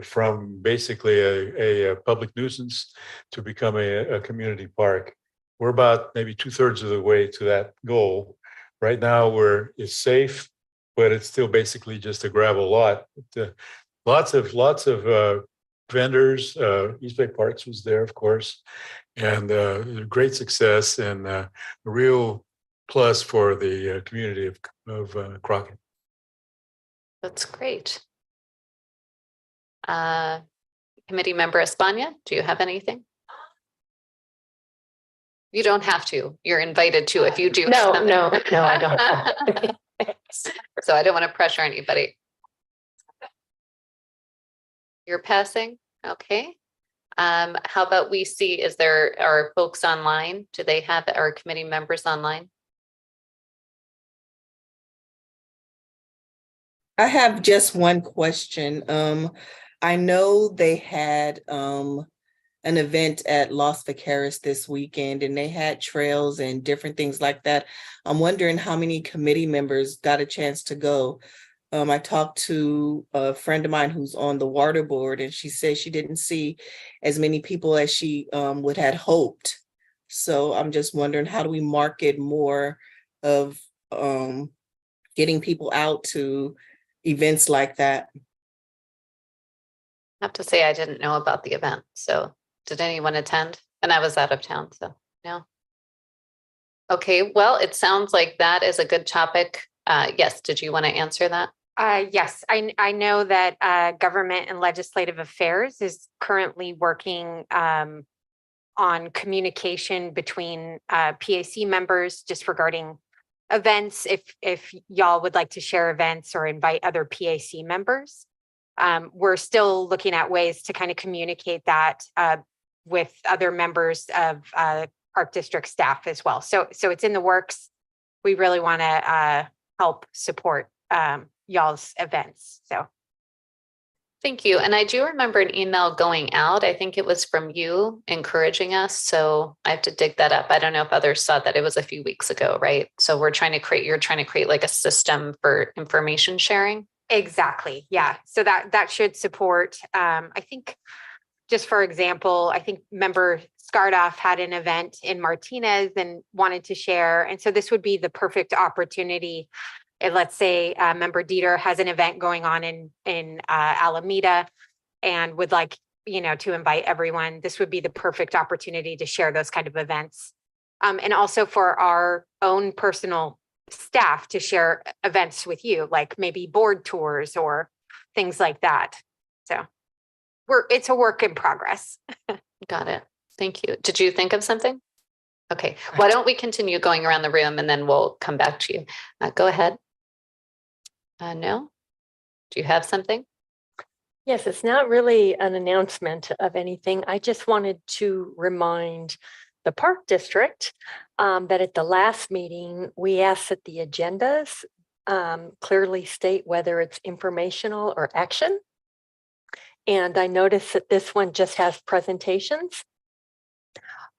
from basically a public nuisance to become a community park. We're about maybe 2/3 of the way to that goal. Right now, it's safe, but it's still basically just a gravel lot. Lots of vendors. East Bay Parks was there, of course, and great success and a real plus for the community of Crockett. That's great. Committee member Espana, do you have anything? You don't have to. You're invited to if you do. No, I don't. So I don't want to pressure anybody. You're passing? Okay. How about we see, are folks online? Do they have our committee members online? I have just one question. I know they had an event at Los Vaqueros this weekend and they had trails and different things like that. I'm wondering how many committee members got a chance to go. I talked to a friend of mine who's on the water board and she said she didn't see as many people as she would had hoped. So I'm just wondering, how do we market more of getting people out to events like that? I have to say I didn't know about the event. So did anyone attend? And I was out of town, so no. Okay, well, it sounds like that is a good topic. Yes, did you want to answer that? Yes, I know that Government and Legislative Affairs is currently working on communication between PAC members just regarding events. If y'all would like to share events or invite other PAC members, we're still looking at ways to kind of communicate that with other members of Park District staff as well. So it's in the works. We really want to help support y'all's events. So thank you. And I do remember an email going out. I think it was from you encouraging us. So I have to dig that up. I don't know if others saw that. It was a few weeks ago, right? So you're trying to create like a system for information sharing. exactly. Yeah. So that should support, I think, just for example, I think member Skardoff had an event in Martinez and wanted to share. And so this would be the perfect opportunity. And let's say member Dieter has an event going on in Alameda and would like, to invite everyone. This would be the perfect opportunity to share those kind of events. And also for our own personal staff to share events with you, like maybe board tours or things like that. So it's a work in progress. Got it. Thank you. Did you think of something? Okay. Why don't we continue going around the room and then we'll come back to you. Go ahead. No? Do you have something? Yes, it's not really an announcement of anything. I just wanted to remind the Park District that at the last meeting, we asked that the agendas clearly state whether it's informational or action. And I noticed that this one just has presentations.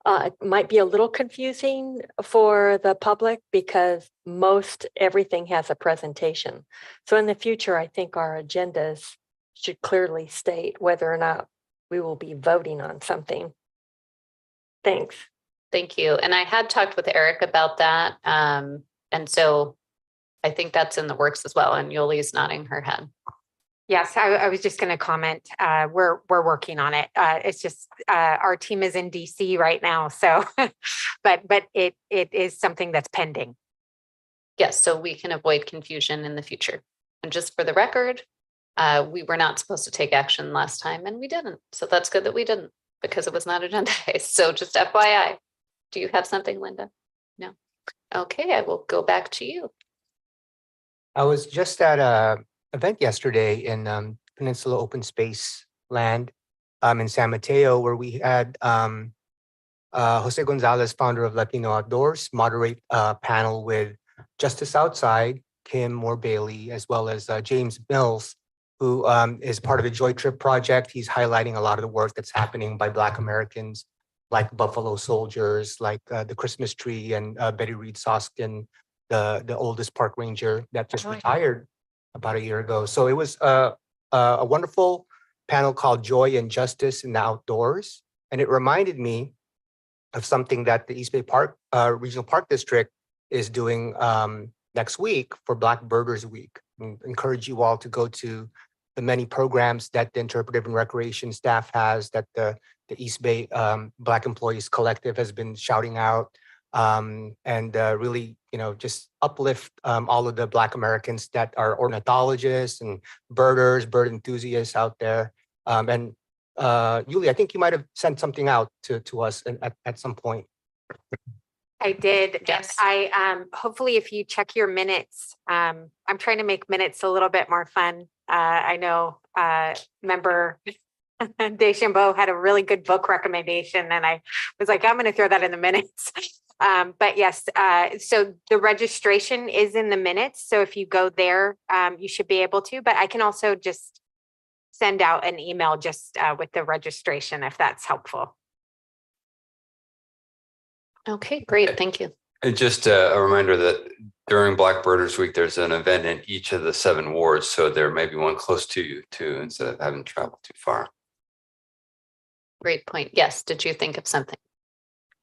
It might be a little confusing for the public because most everything has a presentation. So in the future, I think our agendas should clearly state whether or not we will be voting on something. Thanks. Thank you. And I had talked with Eric about that. And so I think that's in the works as well. And Yoli's nodding her head. Yes, I was just going to comment. We're working on it. It's just our team is in DC right now, so but it is something that's pending. Yes, so we can avoid confusion in the future. And just for the record, we were not supposed to take action last time, and we didn't. So that's good that we didn't because it was not agendized. So just FYI, do you have something, Linda? No. Okay, I will go back to you. I was just at a event yesterday in Peninsula Open Space Land in San Mateo, where we had Jose Gonzalez, founder of Latino Outdoors, moderate a panel with Justice Outside, Kim Moore Bailey, as well as James Mills, who is part of the Joy Trip Project. He's highlighting a lot of the work that's happening by Black Americans, like Buffalo Soldiers, like the Christmas Tree, and Betty Reed Soskin, the oldest park ranger that just retired about a year ago. So it was a wonderful panel called Joy and Justice in the Outdoors. And it reminded me of something that the East Bay Park Regional Park District is doing next week for Black Birders Week. I encourage you all to go to the many programs that the Interpretive and Recreation staff has, that the East Bay Black Employees Collective has been shouting out. and really, just uplift all of the Black Americans that are ornithologists and birders, bird enthusiasts out there. And Yuli, I think you might have sent something out to us at some point. I did. Yes. And I hopefully if you check your minutes, I'm trying to make minutes a little bit more fun. I know member Deschambeau had a really good book recommendation, and I was like, I'm going to throw that in the minutes. But yes, so the registration is in the minutes. So if you go there, you should be able to, but I can also just send out an email just with the registration if that's helpful. Okay, great. Thank you. And just a reminder that during Black Birders Week, there's an event in each of the 7 wards. So there may be one close to you too, instead of having to travel too far. Great point. Yes. Did you think of something?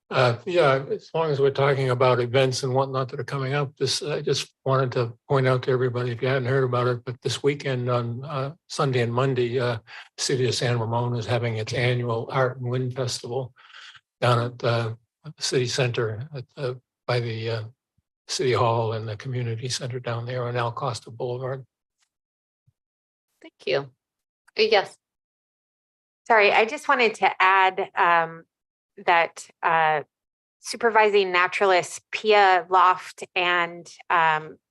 Yeah, as long as we're talking about events and whatnot that are coming up, I just wanted to point out to everybody, if you hadn't heard about it, but this weekend on Sunday and Monday, City of San Ramon is having its annual Art and Wind Festival down at the city center by the City Hall and the community center down there on Al Costa Boulevard. Thank you. Yes. Sorry, I just wanted to add that supervising naturalist Pia Loft and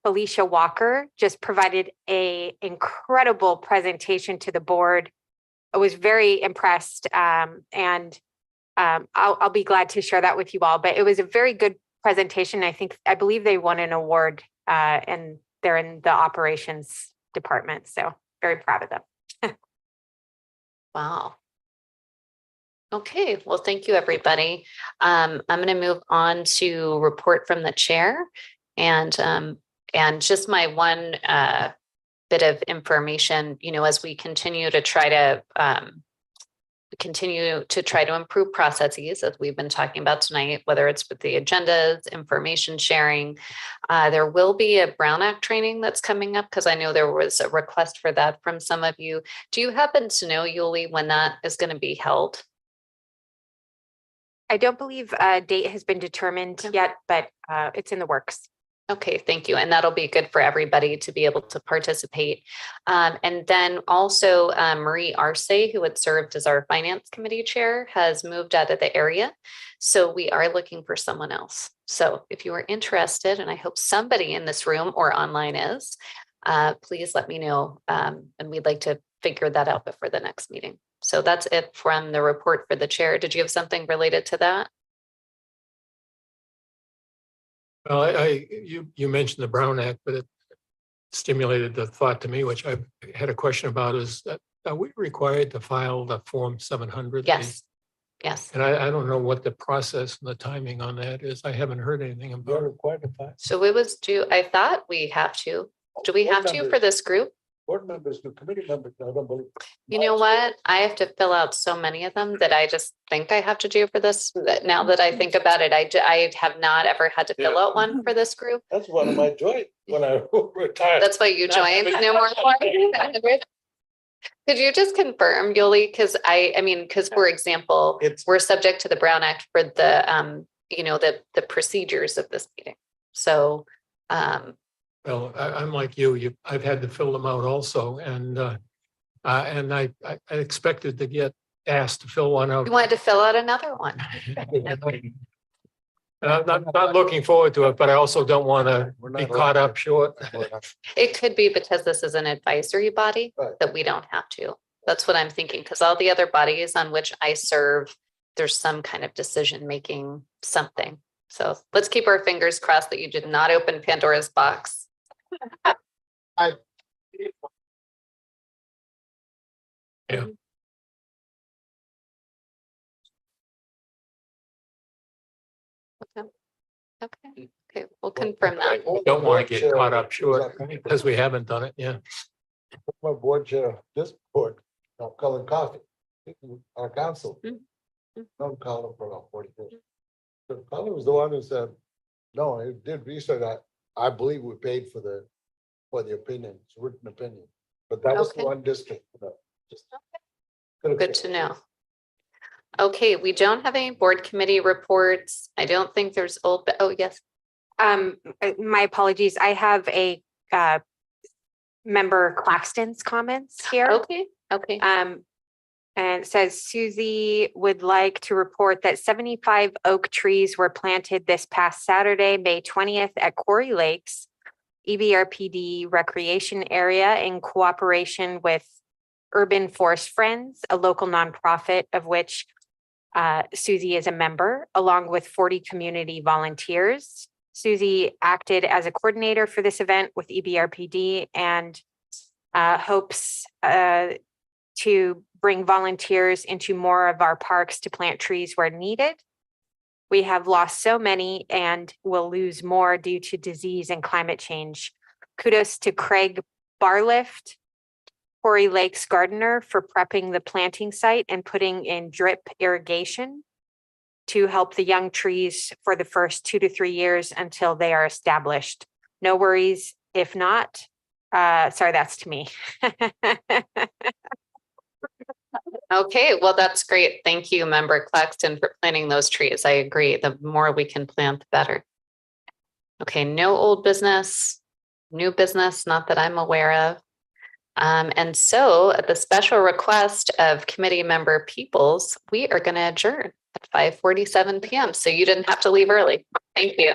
Felicia Walker just provided an incredible presentation to the board. I was very impressed, and I'll be glad to share that with you all. But it was a very good presentation. I believe they won an award, and they're in the operations department. So very proud of them. Wow. Okay, well, thank you, everybody. I'm going to move on to report from the chair, and just my one bit of information. As we continue to try to improve processes, as we've been talking about tonight, whether it's with the agendas, information sharing. There will be a Brown Act training that's coming up, because I know there was a request for that from some of you. Do you happen to know, Yuli, when that is going to be held? I don't believe a date has been determined yet, but it's in the works. Okay, thank you. And that'll be good for everybody to be able to participate. And then also Marie Arce, who had served as our finance committee chair, has moved out of the area. So we are looking for someone else. So if you are interested, and I hope somebody in this room or online is, please let me know. And we'd like to figure that out before the next meeting. So that's it from the report for the chair. Did you have something related to that? Well, you mentioned the Brown Act, but it stimulated the thought to me, which I had a question about, is that are we required to file the Form 700? Yes. Yes. And I don't know what the process and the timing on that is. I haven't heard anything about it. So it was due, I thought we have to. Do we have to for this group? Board members do, committee members, I don't believe. You know what? I have to fill out so many of them that I just think I have to do for this. That now that I think about it, I have not ever had to fill out one for this group. That's one of my joys when I retired. That's why you joined. No more. Could you just confirm, Yuli? Because because for example, we're subject to the Brown Act for the the procedures of this meeting. So Well, I'm like you. I've had to fill them out also, and I expected to get asked to fill one out. you wanted to fill out another one. And I'm not looking forward to it, but I also don't want to be caught up short. It could be because this is an advisory body that we don't have to. That's what I'm thinking, because all the other bodies on which I serve, there's some kind of decision making something. So let's keep our fingers crossed that you did not open Pandora's box. Yeah. Okay, we'll confirm that. Don't want to get caught up short because we haven't done it. Yeah. My board chair, this board, Cullen Coffee, our council. Don't call him for about 40 years. But Cullen was the one who said, no, I did research that. I believe we paid for the opinion, it's written opinion, but that was Okay. one district. Good to know. Okay, we don't have any board committee reports. I don't think there's oh, yes. My apologies. I have a member Claxton's comments here. Okay, okay. And it says Susie would like to report that 75 oak trees were planted this past Saturday, May 20th at Quarry Lakes, EBRPD recreation area in cooperation with Urban Forest Friends, a local nonprofit of which Susie is a member, along with 40 community volunteers. Susie acted as a coordinator for this event with EBRPD and hopes to bring volunteers into more of our parks to plant trees where needed. We have lost so many and will lose more due to disease and climate change. Kudos to Craig Barlift, Quarry Lakes gardener, for prepping the planting site and putting in drip irrigation to help the young trees for the first 2 to 3 years until they are established. No worries if not. Sorry, that's to me. Okay, well, that's great. Thank you, Member Claxton, for planting those trees. I agree. The more we can plant, the better. Okay, no old business, new business, not that I'm aware of. And so at the special request of committee member Peoples, we are going to adjourn at 5:47 p.m. So you didn't have to leave early. Thank you.